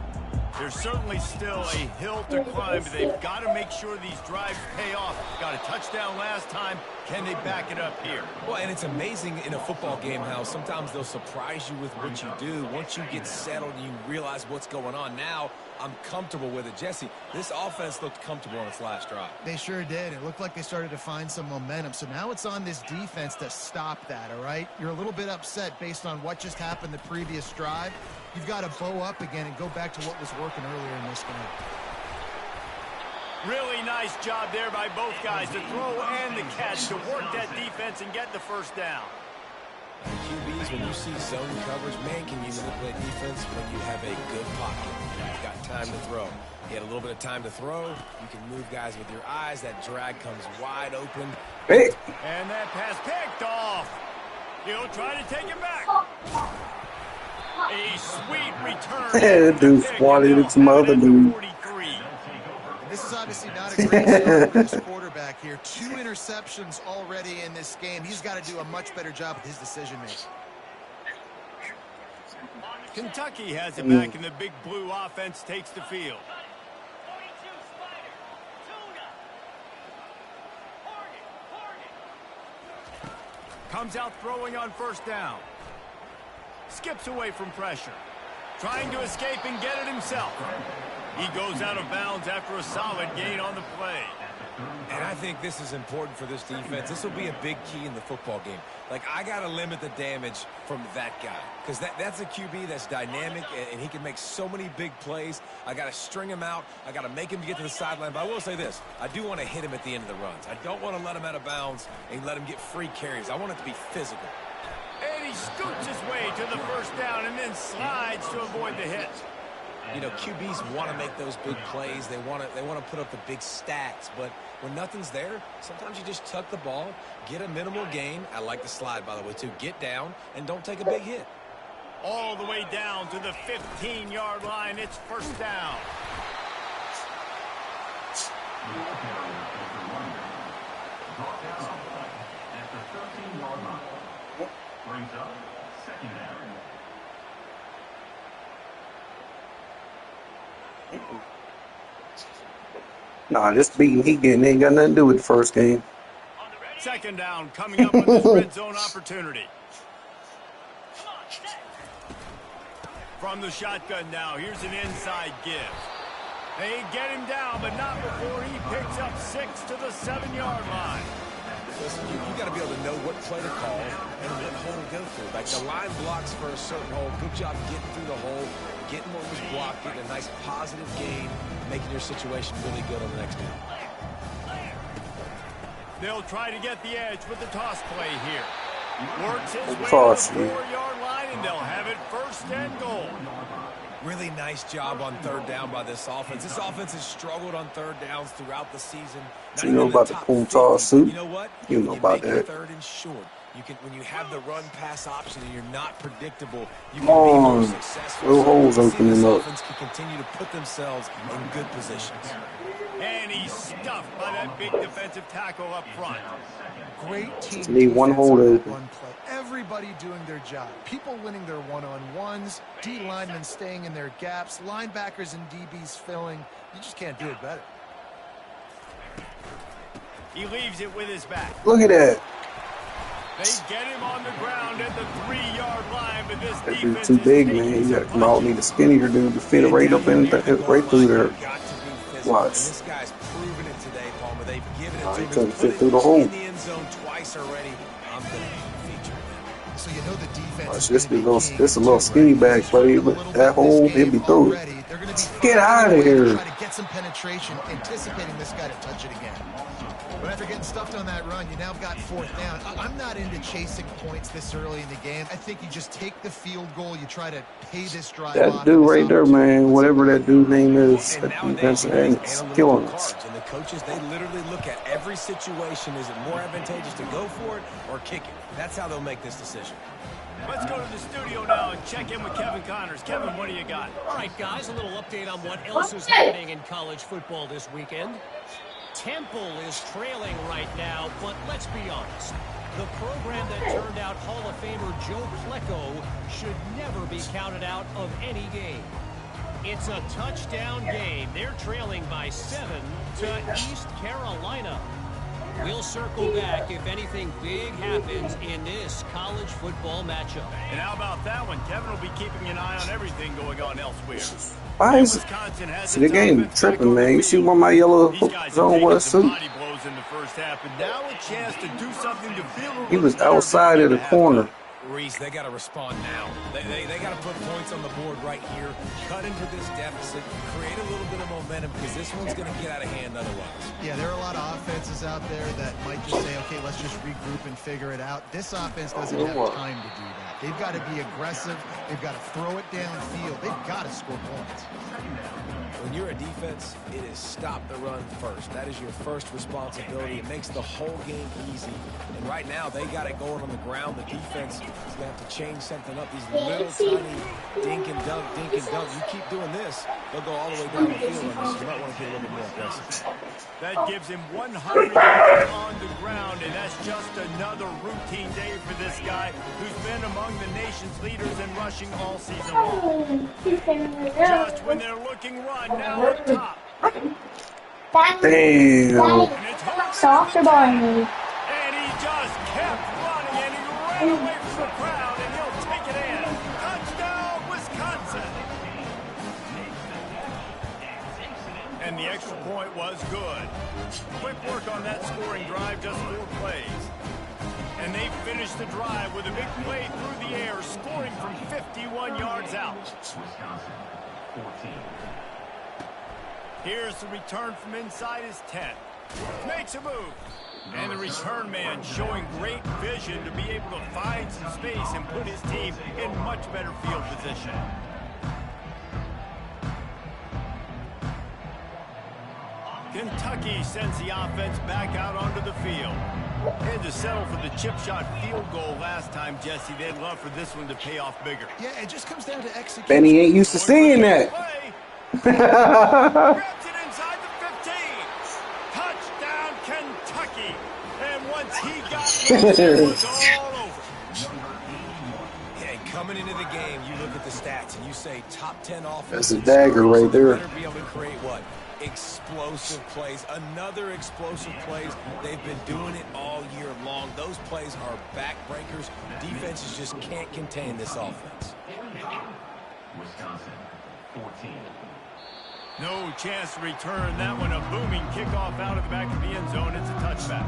There's certainly still a hill to climb, but they've got to make sure these drives pay off. Got a touchdown last time. Can they back it up here? Well, and it's amazing in a football game how sometimes they'll surprise you with what you do. Once you get settled and you realize what's going on, now I'm comfortable with it. Jesse, this offense looked comfortable on its last drive. They sure did. It looked like they started to find some momentum. So now it's on this defense to stop that, all right? You're a little bit upset based on what just happened the previous drive. You've got to bow up again and go back to what was working earlier in this game. Really nice job there by both guys, the throw and the catch, to work that defense and get the first down. And QBs, when you see zone coverage, man, can you manipulate defense when you have a good pocket and you've got time to throw. You had a little bit of time to throw. You can move guys with your eyes. That drag comes wide open. Hey. And that pass picked off. He'll try to take it back. A sweet return. Dude swatted at some other dude. This is obviously not a great start for this quarterback here. 2 interceptions already in this game. He's got to do a much better job with his decision-making. Kentucky has it back, and the big blue offense takes the field. Comes out throwing on first down. Skips away from pressure. Trying to escape and get it himself. He goes out of bounds after a solid gain on the play. And I think this is important for this defense. This will be a big key in the football game. Like, I got to limit the damage from that guy. Because that's a QB that's dynamic, and he can make so many big plays. I got to string him out. I got to make him get to the sideline. But I will say this. I do want to hit him at the end of the runs. I don't want to let him out of bounds and let him get free carries. I want it to be physical. And he scoots his way to the first down and then slides to avoid the hit. You know, QBs want to make those big plays. They want to put up the big stats. But when nothing's there, sometimes you just tuck the ball, get a minimal gain. I like the slide, by the way, too. Get down and don't take a big hit. All the way down to the 15-yard line. It's first down. At the 13-yard line. Brings up second down. Nah, this beating he getting ain't got nothing to do with the first game. Second down coming up with this red zone opportunity. From the shotgun now, here's an inside give. They get him down, but not before he picks up 6 to the 7-yard line. Listen, you got to be able to know what play to call and what hole to go through. Like, the line blocks for a certain hole. Good job getting through the hole, getting what was blocked, getting a nice positive gain, making your situation really good on the next down. They'll try to get the edge with the toss play here. Works his way Toss, to the 4-yard line, and they'll have it first and goal. Really nice job on third down by this offense. This offense has struggled on third downs throughout the season. You know about the pool toss suit? You know what? You know about that. Third and short. You can, when you have the run-pass option and you're not predictable, you can Come be on. more successful. Little holes opening this up. offense can continue to put themselves in good positions. And he's stuffed by that big defensive tackle up front. Great team. Just need one hole to open. One play. Everybody doing their job. People winning their one-on-ones, D linemen staying in their gaps, linebackers and DBs filling. You just can't do it better. He leaves it with his back. Look at that. They get him on the ground at the 3-yard line, but this That dude defense too is big, taking man. You gotta some come out, need a skinnier dude to fit it right up in, right through there. Watch. This guy's proven it today, Palmer. They've given it Nah, to he him. couldn't He's fit put through it the hole. in the end zone twice already. I'm going to feature him. So you know the defense. Watch, this a little skinny back, buddy. But that hole, he'll be through it. Get out of here. got some penetration, anticipating this guy to touch it again. But after getting stuffed on that run, you now got 4th down. I'm not into chasing points this early in the game. I think you just take the field goal. You try to pay this drive off. That dude right there, man, whatever that dude's name is, And nowadays, that's killing us. And the coaches, they literally look at every situation. Is it more advantageous to go for it or kick it? That's how they'll make this decision. Let's go to the studio now and check in with Kevin Connors. Kevin, what do you got? All right, guys, a little update on what else is happening in college football this weekend. Temple is trailing right now, but let's be honest. The program that turned out Hall of Famer Joe Flacco should never be counted out of any game. It's a touchdown game. They're trailing by 7 to East Carolina. We'll circle back if anything big happens in this college football matchup. And how about that one? Kevin will be keeping an eye on everything going on elsewhere. Why is the game tripping, man? You see what my yellow zone was too? He was outside of the corner. Reese, they got to respond now. They got to put points on the board right here, cut into this deficit, create a little bit of momentum because this one's going to get out of hand otherwise. Yeah, there are a lot of offenses out there that might just say, okay, let's just regroup and figure it out. This offense doesn't have time to do that. They've got to be aggressive. They've got to throw it downfield. They've got to score points. When you're a defense, it is stop the run first. That is your first responsibility. It makes the whole game easy. And right now, they got it going on the ground. The defense is going to have to change something up. These little tiny dink and dunk, dink and dunk. You keep doing this, they'll go all the way down the field on this. You might want to get a little bit more aggressive. That gives him 100 yards on the ground, and that's just another routine day for this guy who's been among the nation's leaders in rushing all season long. Just when they're looking run, now up top. Damn. Softer boy. And he just kept running, and he ran away from the crowd, and he'll take it in. Touchdown, Wisconsin. And the extra point was good. Quick work on that scoring drive, just 4 plays. And they finished the drive with a big play through the air, scoring from 51 yards out. Wisconsin, 14. Here's the return from inside his 10. Makes a move. And the return man showing great vision to be able to find some space and put his team in much better field position. Kentucky sends the offense back out onto the field. Had to settle for the chip shot field goal last time, Jesse. They'd love for this one to pay off bigger. Yeah, it just comes down to execution. Benny ain't used to seeing that. Grabs it inside the 15. Touchdown, Kentucky. And once he got loose, it was all over. And coming into the game, you look at the stats and you say top 10 offense. That's a dagger right there. Better be able to create what? Explosive plays. Another explosive plays. They've been doing it all year long. Those plays are backbreakers. Defenses just can't contain this offense. Wisconsin, 14. No chance to return that one. A booming kickoff out of the back of the end zone. It's a touchback.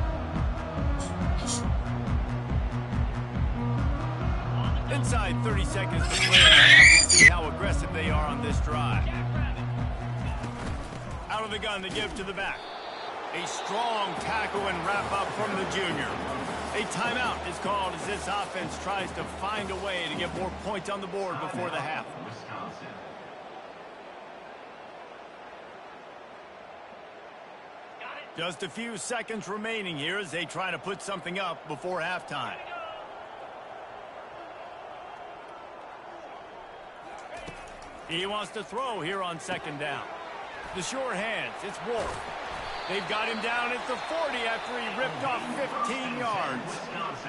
Inside 30 seconds to play in the half. We'll see how aggressive they are on this drive. Out of the gun to give to the back. A strong tackle and wrap up from the junior. A timeout is called as this offense tries to find a way to get more points on the board before the half. Wisconsin. Just a few seconds remaining here as they try to put something up before halftime. He wants to throw here on second down. The sure hands, it's Wolf. They've got him down at the 40 after he ripped off 15 yards.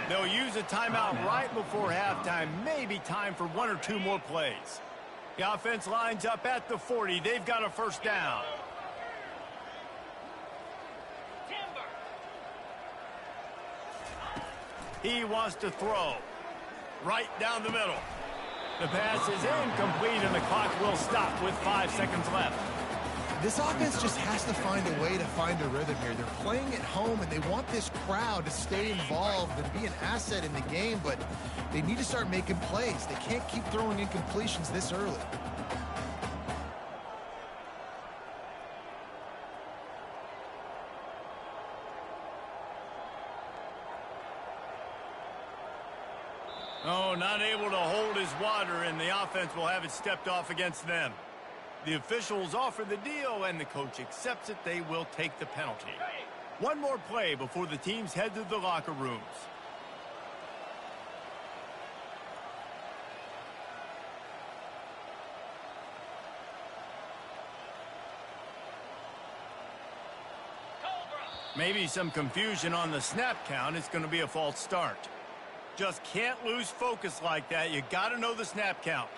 They'll use a timeout right before halftime. Maybe time for 1 or 2 more plays. The offense lines up at the 40. They've got a first down. He wants to throw right down the middle. The pass is incomplete, and the clock will stop with 5 seconds left. This offense just has to find a way to find a rhythm here. They're playing at home, and they want this crowd to stay involved and be an asset in the game, but they need to start making plays. They can't keep throwing incompletions this early. Oh, not able to hold his water, and the offense will have it stepped off against them. The officials offer the deal, and the coach accepts it. They will take the penalty. One more play before the teams head to the locker rooms. Maybe some confusion on the snap count. It's going to be a false start. Just can't lose focus like that. You got to know the snap count.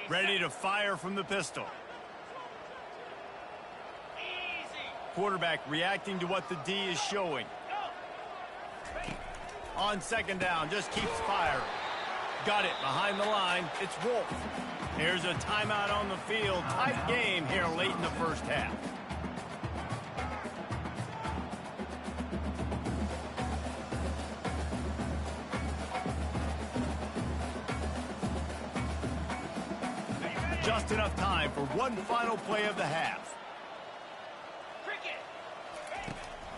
Ready to fire from the pistol. Quarterback reacting to what the D is showing. On second down, just keeps firing. Got it behind the line. It's Wolf. Here's a timeout on the field. Tight game here late in the first half. Just enough time for one final play of the half.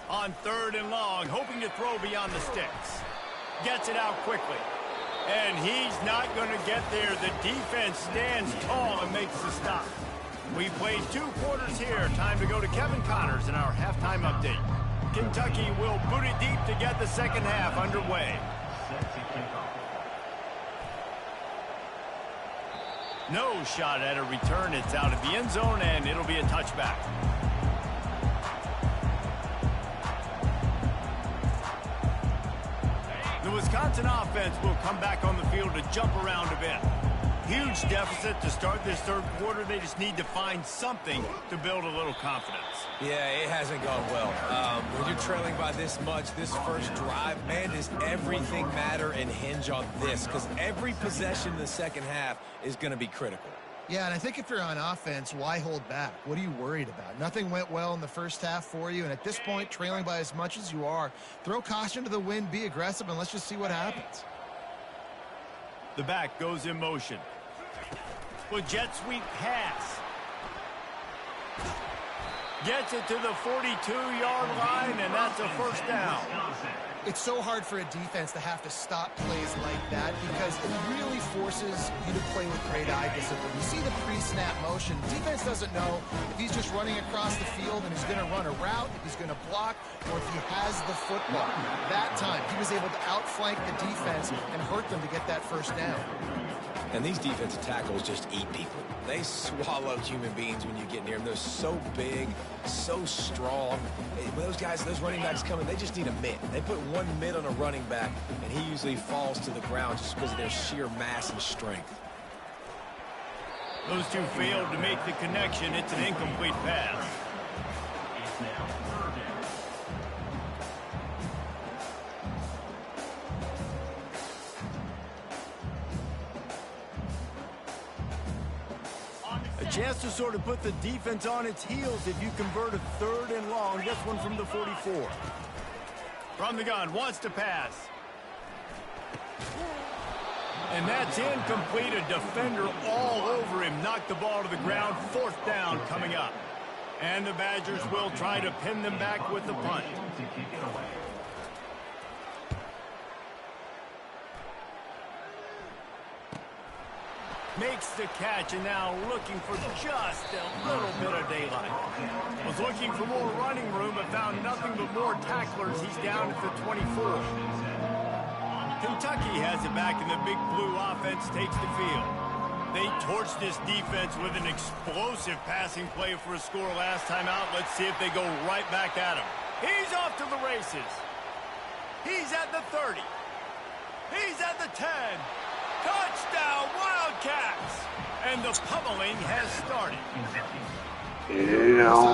On third and long, hoping to throw beyond the sticks. Gets it out quickly. And he's not going to get there. The defense stands tall and makes the stop. We played 2 quarters here. Time to go to Kevin Connors in our halftime update. Kentucky will boot it deep to get the second half underway. No shot at a return. It's out of the end zone, and it'll be a touchback. The Wisconsin offense will come back on the field to jump around a bit. Huge deficit to start this third quarter. They just need to find something to build a little confidence. Yeah, it hasn't gone well. When you're trailing by this much, this first drive, man, does everything matter and hinge on this? Because every possession in the second half is going to be critical. Yeah, and I think if you're on offense, why hold back? What are you worried about? Nothing went well in the first half for you, and at this point, trailing by as much as you are, throw caution to the wind, be aggressive, and let's just see what happens. The back goes in motion. With jet sweep pass. Gets it to the 42-yard line, and that's a first down. It's so hard for a defense to have to stop plays like that because it really forces you to play with great eye discipline. You see the pre-snap motion. Defense doesn't know if he's just running across the field and he's going to run a route, if he's going to block, or if he has the football. That time, he was able to outflank the defense and hurt them to get that first down. And these defensive tackles just eat people. They swallow human beings when you get near them. They're so big, so strong. When those guys, those running backs come in, they just need a mitt. They put one mitt on a running back, and he usually falls to the ground just because of their sheer mass and strength. Those two failed to make the connection. It's an incomplete pass. It's now third down. A chance to sort of put the defense on its heels if you convert a third and long. This one from the 44. From the gun, wants to pass. And that's incomplete. A defender all over him. Knocked the ball to the ground. Fourth down coming up. And the Badgers will try to pin them back with the punt. To kick it away. Makes the catch, and now looking for just a little bit of daylight. Was looking for more running room, but found nothing but more tacklers. He's down at the 24. Kentucky has it back, and the big blue offense takes the field. They torched this defense with an explosive passing play for a score last time out. Let's see if they go right back at him. He's off to the races. He's at the 30. He's at the 10. Touchdown, Wildcats! And the pummeling has started. Yeah,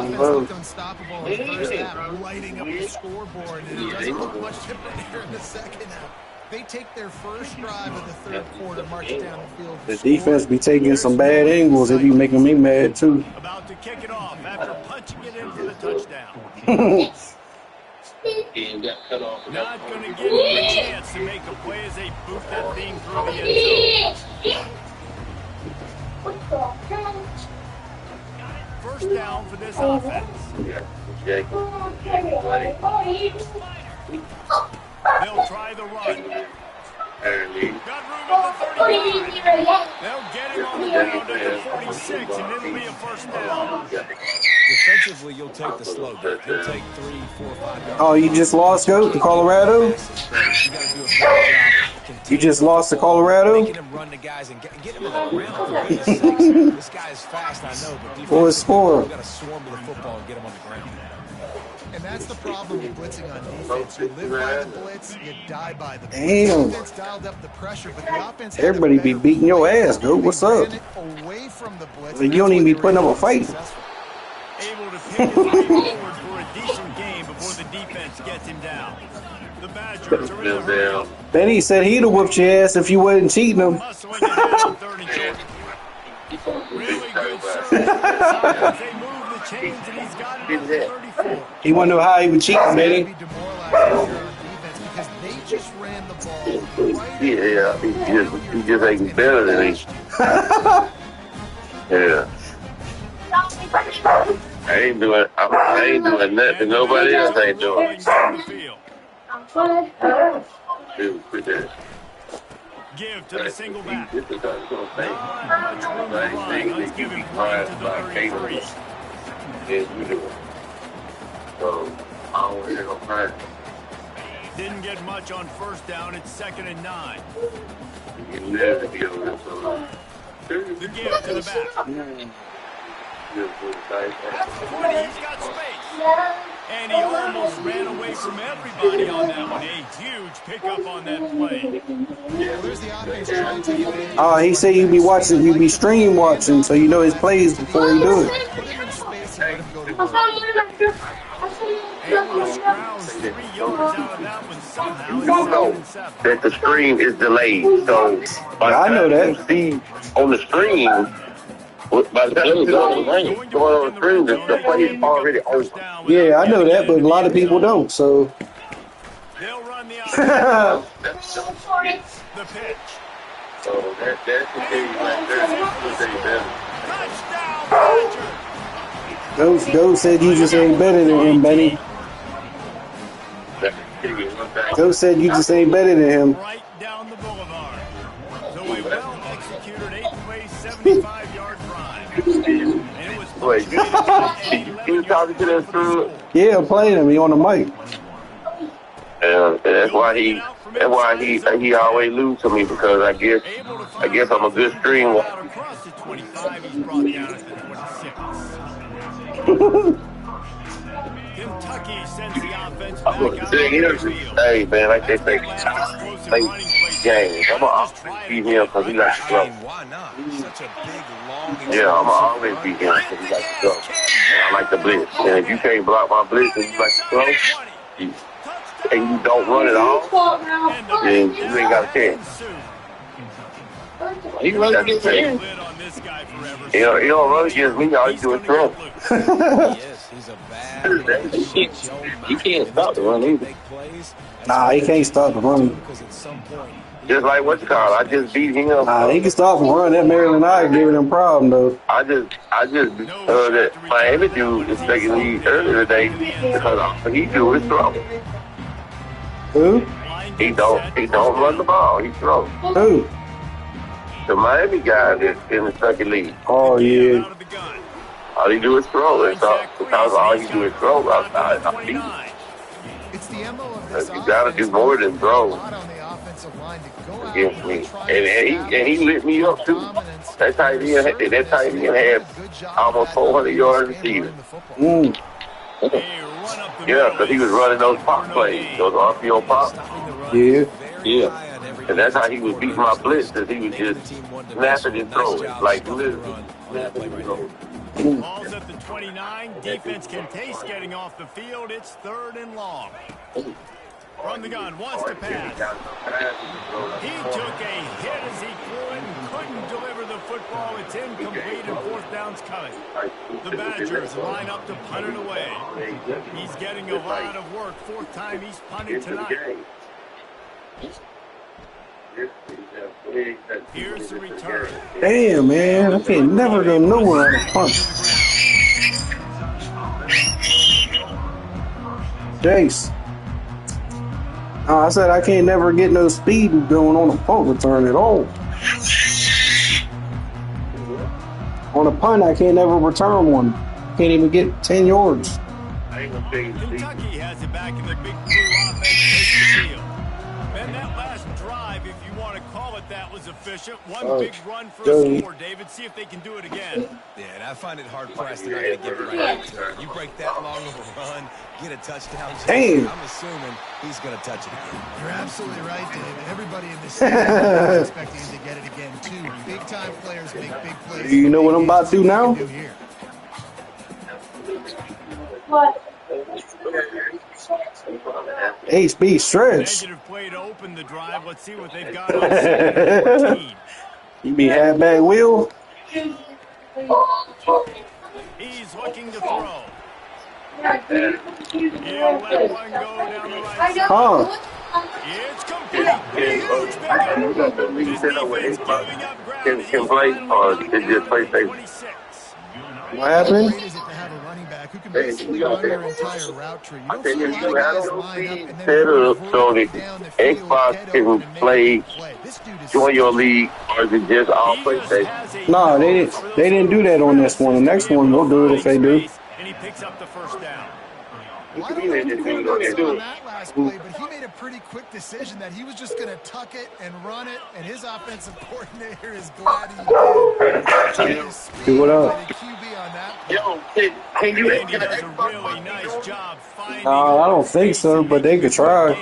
this offense looked unstoppable in the first half, lighting up the scoreboard, and it doesn't look much different here in the second half. They take their first drive of the third quarter, march down the field. The defense be taking some bad angles. It be making me mad, too. About to kick it off after punching it in for the touchdown. And got cut off. Not going to give him a chance to make a play as they boot that thing through the end zone. First down for this offense. Yeah, Jake. they'll try the run. Got room at the 35. They'll get him on the ground at the 46, and it'll be a first down. Defensively, you'll take the slow game. You'll take 3, 4, 5 yards. Oh, you just lost, Goat, to Colorado? You just lost to Colorado? Making him run the guys and get him on the ground, for goodness sakes. This guy is fast, I know, but what was score? We've got to swarm to the football and get him on the ground. And that's the problem with blitzing on defense. You live by the blitz, you die by the blitz. Damn. The defense dialed up the pressure, but the offense had Everybody a be better beating your plan. ass, Goat. What's up? They ran it away from the blitz. You don't even be putting up a fight. Able to pick his way forward for a decent game before the defense gets him down. The Badgers are in the hurry. Benny said he'd have whooped your ass if you wasn't cheating him. Muscling ahead on 3rd and short. Really good service. They move the chains, and he's got it at the 34. He wanted to know how he was cheating, Benny. Be demoralized here on defense because they just ran the ball right. Yeah, he just ain't better than me. Yeah. I ain't doing nothing. Nobody else ain't doing. Give to the single back. This is Let's give him play to the 33. Yes, we do. So, I don't want to hear no crying. Didn't get much on first down. It's 2nd and 9. You can live to give it The give to the back. That's 20. He's got space. And he almost ran away from everybody on that one. A huge pickup on that play. There's the offense trying to get in. Oh, he said you be stream watching, so you know his plays before he do it. Put him in space and let him go to work. Able to scrounge 3 yards out of that one somehow. You don't know that the screen is delayed. So, by the I know time that. you see on the screen, by the time you see on the screen, the play is already over. Yeah, I know that, but a lot of people don't, so. They'll run the outside. The pitch. So that's the thing right there. Touchdown, Badger. Ghost said you just ain't better than him, Benny. Ghost said you just ain't better than him. Right down the boulevard. So a well-executed 8-play, 75-yard drive. And it was Wait, you talking to that through? Yeah, I'm playing him. He on the mic. And that's why he always lose to me, because I guess I'm a good string walker. Across the 25, he's brought down at the 26. Kentucky sends the offense back out on the field. Hey man, like they say, games. I'm gonna beat him because he likes to throw. Why not? Such a big, long. Yeah, I'm gonna always beat him because he likes to throw. And I like to blitz. And if you can't block my blitz and you like to throw, and you don't run it off, then you ain't got a chance. He runs against me. He don't run against me. All he do is throw. He's a bad. He can't stop the run either. Nah, he can't stop the run. Just like what you call it. I just beat him. Nah, he can stop the run. That Maryland Eye giving him problem though. I just that Miami dude is taking lead earlier today because all he do is throw. Who? He don't run the ball. He throws. Who? The Miami guy that's in the second league. Oh yeah. All he do is throw. And so because all he do is throw, I beat him. It's the MO of this You gotta do more than throw against me. And he lit me up too. That tight end had almost 400 yards receiving. Yeah, because he was running those pop plays, those RPO pop. Yeah. And that's how he was beating my blitz, because he was just snapping and throwing, like literally snapping and throwing. Ball's at the 29. Defense can taste getting off the field. It's 3rd and long. From the gun, wants to pass. He took a hit as he threw it and couldn't deliver the football. It's incomplete and 4th down's coming. The Badgers line up to punt it away. He's getting a lot of work. 4th time he's punted tonight. Here's the return. Damn, man. I can't never go nowhere on a punch. Jace. I said I can't never get no speed going on a punt return at all. On a punt, I can't never return one. Can't even get 10 yards. Kentucky has it back in the big blue offense takes the field. And that last drive, if you want to call it that, was efficient. One big run for a score, David. See if they can do it again. Yeah, and I find it hard-pressed they're not going to give it right back to him. You break that long of a run, get a touchdown. Damn. I'm assuming he's going to touch it again. You're absolutely right, David. Everybody in this stadium is expecting him to get it again, too. Big-time players make big plays. You know what I'm about to do now? What? HB stretch. Negative play to open the drive. Let's see what they've got on 14. You be halfback wheel? He's looking to throw. He'll let one go down the right side. It's complete. Huge pickup. This defense giving up ground. Can play or is just play safe? 26. What happened? Great is it to have a running back who can basically run your entire route tree. You don't see a lot of guys line up and then so the Xbox can play, join your league, or is it just all PlayStation? No, they didn't do that on this one. The next one, we'll do it if they do. And he picks up the first down. Well, I don't know what the quarterback saw on that last play, but he made a pretty quick decision that he was just going to tuck it and run it, and his offensive coordinator is glad he did. Do what up? The QB on that Yo, can you Andy does a really nice job finding I don't think so, but they could try.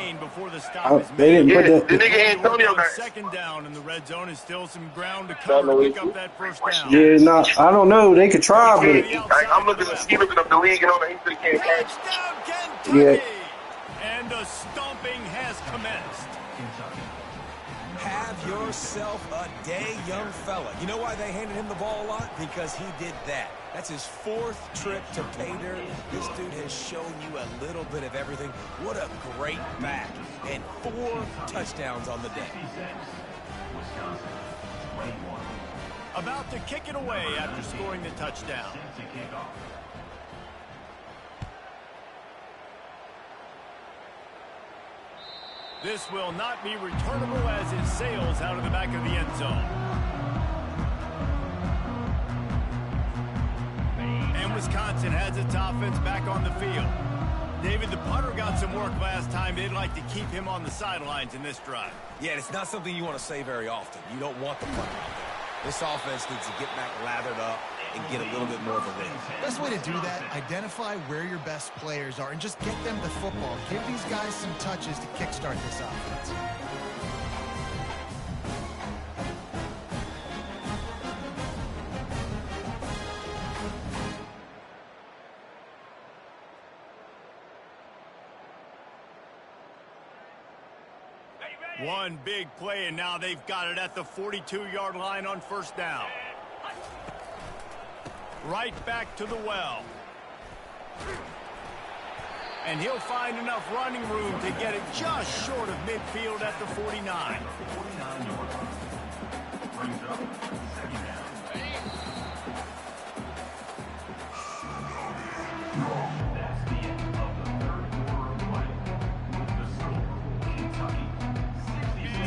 They didn't put the that. nigga Antonio got second down in the red zone is still some ground to cover to pick up that first down. Yeah, no, I don't know. They could try, but I'm looking up the league and all that. Touchdown, Kentucky! Yeah. And the stomping has commenced. Have yourself a day, young fella. You know why they handed him the ball a lot? Because he did that. That's his fourth trip to pay dirt. This dude has shown you a little bit of everything. What a great back. And 4 touchdowns on the day. About to kick it away after scoring the touchdown. This will not be returnable as it sails out of the back of the end zone. And Wisconsin has its offense back on the field. David, the punter got some work last time. They'd like to keep him on the sidelines in this drive. Yeah, it's not something you want to say very often. You don't want the punter out there. This offense needs to get back lathered up and get a little bit more of a rhythm. Best way to do that, identify where your best players are and just get them the football. Give these guys some touches to kickstart this offense. One big play, and now they've got it at the 42-yard line on first down. Right back to the well. And he'll find enough running room to get it just short of midfield at the 49.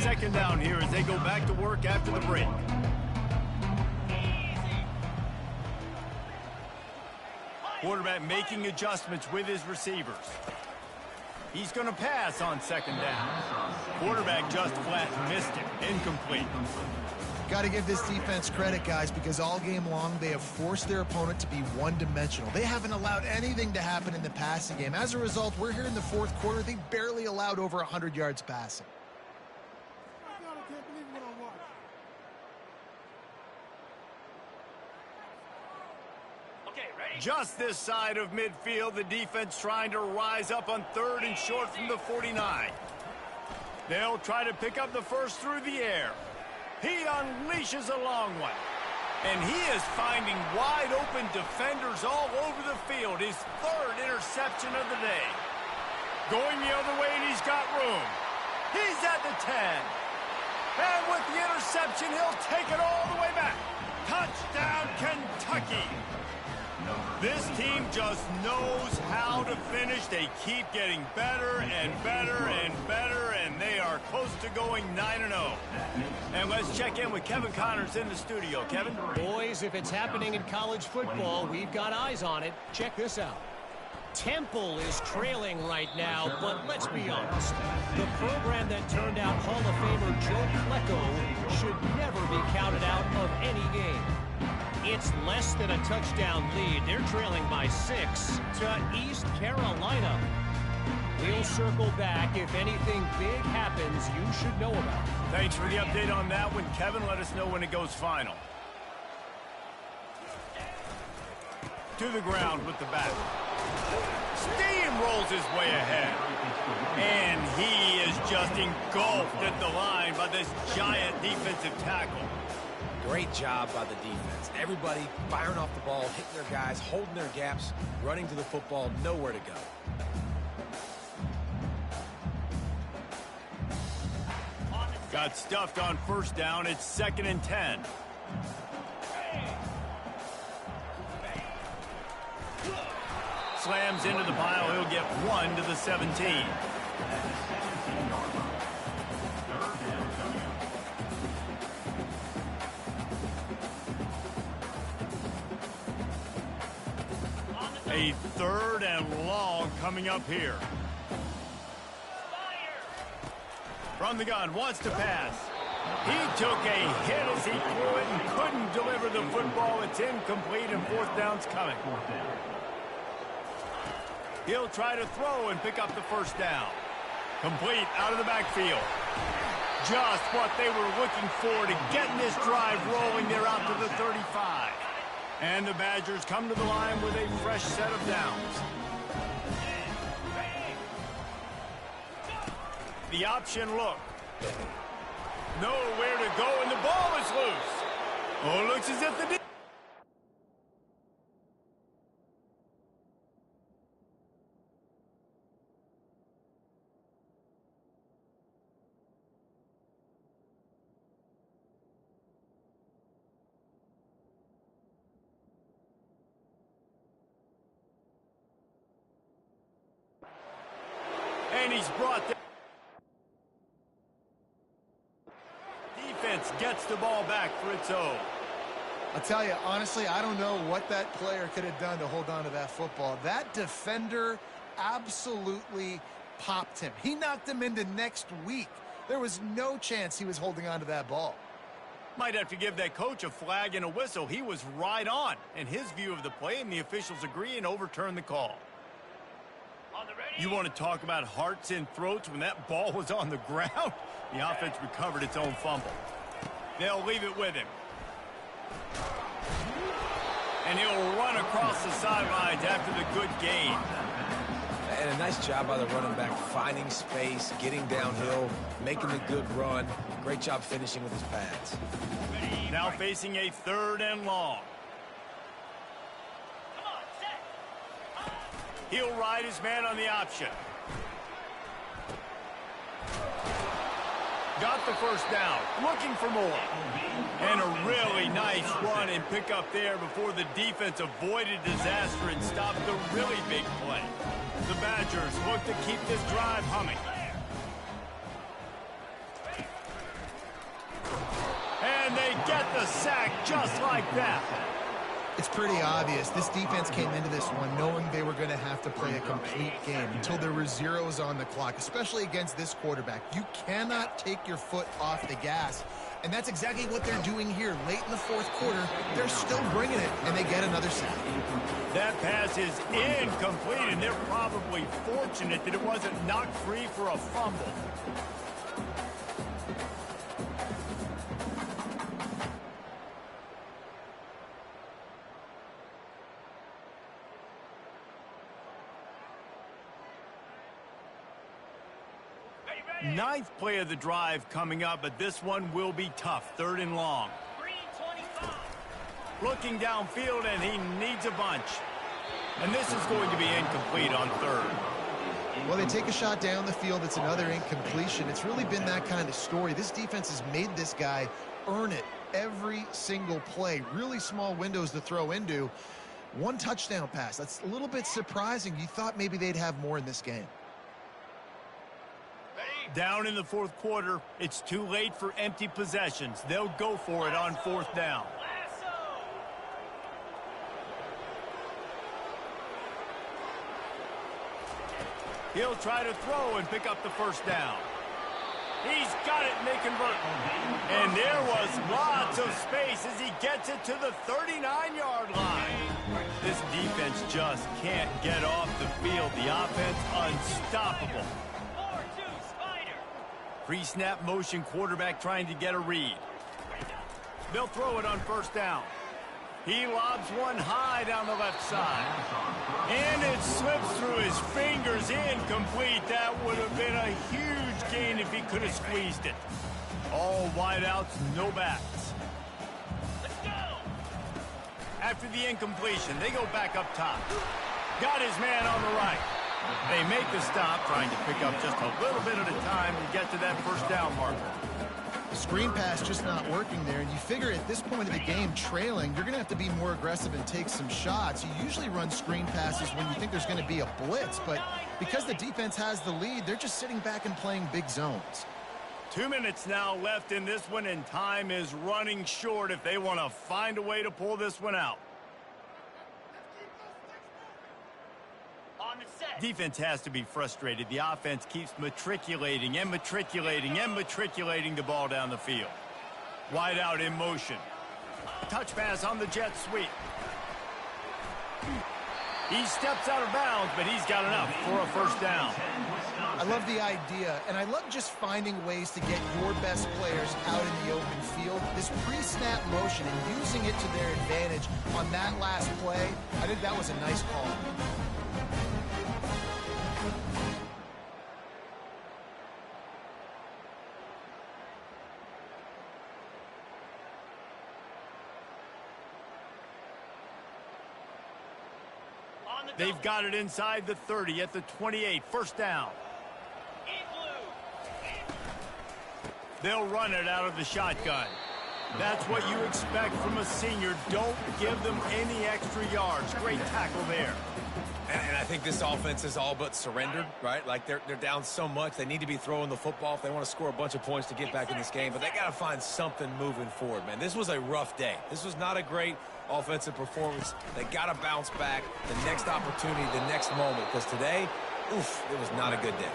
Second down here as they go back to work after the break. Quarterback making adjustments with his receivers. He's going to pass on second down. Quarterback just flat missed it. Incomplete. Got to give this defense credit, guys, because all game long they have forced their opponent to be one-dimensional. They haven't allowed anything to happen in the passing game. As a result, we're here in the fourth quarter. They barely allowed over 100 yards passing. Just this side of midfield, the defense trying to rise up on third and short from the 49. They'll try to pick up the first through the air. He unleashes a long one. And he is finding wide open defenders all over the field. His third interception of the day. Going the other way, and he's got room. He's at the 10. And with the interception, he'll take it all the way back. Touchdown, Kentucky. This team just knows how to finish. They keep getting better and better and better close to going 9-0. And let's check in with Kevin Connors in the studio. Kevin? Boys, if it's happening in college football, we've got eyes on it. Check this out. Temple is trailing right now, but let's be honest. The program that turned out Hall of Famer Joe Flacco should never be counted out of any game. It's less than a touchdown lead. They're trailing by 6 to East Carolina. We'll circle back if anything big happens you should know about. Thanks for the update on that one, Kevin. Let us know when it goes final. To the ground with the bat. Steamrolls his way ahead. And he is just engulfed at the line by this giant defensive tackle. Great job by the defense. Everybody firing off the ball, hitting their guys, holding their gaps, running to the football, nowhere to go. Got stuffed on first down. It's 2nd and 10. Slams into the pile. He'll get 1 to the 17. A 3rd and long coming up here. From the gun, wants to pass. He took a hit as he threw it and couldn't deliver the football. It's incomplete and 4th down's coming. He'll try to throw and pick up the 1st down. Complete out of the backfield. Just what they were looking for to get this drive rolling. They're out to the 35. And the Badgers come to the line with a fresh set of downs. The option look. Nowhere to go, and the ball is loose. Oh, it looks as if the... And he's brought the... Defense gets the ball back for its own. I'll tell you, honestly, I don't know what that player could have done to hold on to that football. That defender absolutely popped him. He knocked him into next week. There was no chance he was holding on to that ball. Might have to give that coach a flag and a whistle. He was right on in his view of the play, and the officials agree and overturn the call. You want to talk about hearts in throats when that ball was on the ground? The offense recovered its own fumble. They'll leave it with him. And he'll run across the sidelines after the good gain. And a nice job by the running back, finding space, getting downhill, making a good run. Great job finishing with his pads. Now facing a 3rd and long. He'll ride his man on the option. Got the 1st down, looking for more. And a really nice run and pick up there before the defense avoided disaster and stopped the really big play. The Badgers look to keep this drive humming. And they get the sack just like that. It's pretty obvious. This defense came into this one knowing they were going to have to play a complete game until there were zeros on the clock, especially against this quarterback. You cannot take your foot off the gas, and that's exactly what they're doing here. Late in the 4th quarter, they're still bringing it, and they get another sack. That pass is incomplete, and they're probably fortunate that it wasn't knocked free for a fumble. Ninth play of the drive coming up, but this one will be tough. 3rd and long. Looking downfield, and he needs a bunch. And this is going to be incomplete on 3rd. Well, they take a shot down the field. It's another incompletion. It's really been that kind of story. This defense has made this guy earn it every single play. Really small windows to throw into. 1 touchdown pass. That's a little bit surprising. You thought maybe they'd have more in this game. Down in the fourth quarter, it's too late for empty possessions. They'll go for it on fourth down. He'll try to throw and pick up the first down. He's got it, and they convert. And there was lots of space as he gets it to the 39-yard line. This defense just can't get off the field. The offense unstoppable. Pre-snap motion, quarterback trying to get a read. They'll throw it on first down. He lobs one high down the left side. And it slips through his fingers, incomplete. That would have been a huge gain if he could have squeezed it. All wideouts, no backs. Let's go. After the incompletion, they go back up top. Got his man on the right. They make the stop, trying to pick up just a little bit at a time to get to that first down marker. The screen pass just not working there, and you figure at this point of the game, trailing, you're going to have to be more aggressive and take some shots. You usually run screen passes when you think there's going to be a blitz, but because the defense has the lead, they're just sitting back and playing big zones. 2 minutes now left in this one, and time is running short if they want to find a way to pull this one out. Defense has to be frustrated. The offense keeps matriculating and matriculating and matriculating the ball down the field. Wide out in motion. Touch pass on the jet sweep. He steps out of bounds, but he's got enough for a first down. I love the idea, and I love just finding ways to get your best players out in the open field. This pre-snap motion and using it to their advantage on that last play, I think that was a nice call. They've got it inside the 30 at the 28. First down. They'll run it out of the shotgun. That's what you expect from a senior. Don't give them any extra yards. Great tackle there. And I think this offense is all but surrendered, right? Like they're down so much. They need to be throwing the football if they want to score a bunch of points to get back in this game. But they got to find something moving forward, man. This was a rough day. This was not a great offensive performance. They got to bounce back the next opportunity, the next moment. Because today, oof, it was not a good day.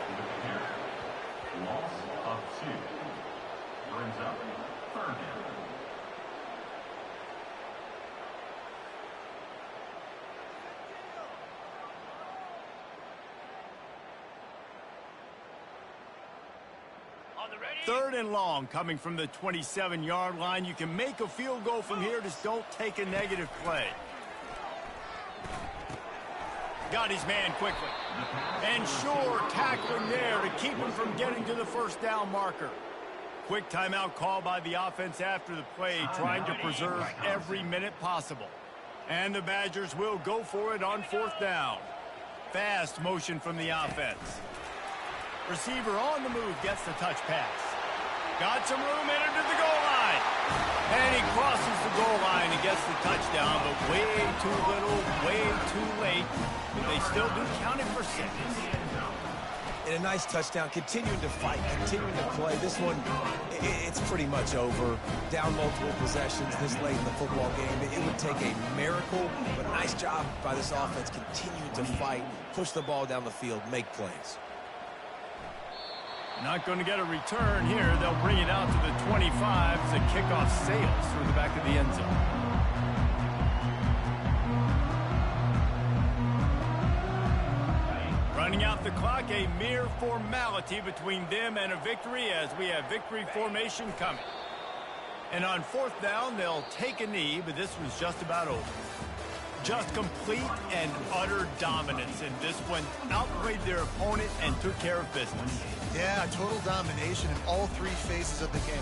Loss of 2. Brings up third down. Third and long coming from the 27-yard line. You can make a field goal from here. Just don't take a negative play. Got his man quickly. And sure, tackling there to keep him from getting to the first down marker. Quick timeout call by the offense after the play, trying to preserve every minute possible. And the Badgers will go for it on fourth down. Fast motion from the offense. Receiver on the move gets the touch pass. Got some room, entered to the goal line. And he crosses the goal line and gets the touchdown, but way too little, way too late. But they still do count it for 6. And a nice touchdown, continuing to fight, continuing to play. This one, it's pretty much over. Down multiple possessions this late in the football game. It would take a miracle, but a nice job by this offense continuing to fight, push the ball down the field, make plays. Not going to get a return here. They'll bring it out to the 25 as the kickoff sails through the back of the end zone. Running out the clock, a mere formality between them and a victory as we have victory formation coming. And on fourth down, they'll take a knee, but this was just about over. Just complete and utter dominance in this one. Outplayed their opponent and took care of business. Yeah, total domination in all 3 phases of the game.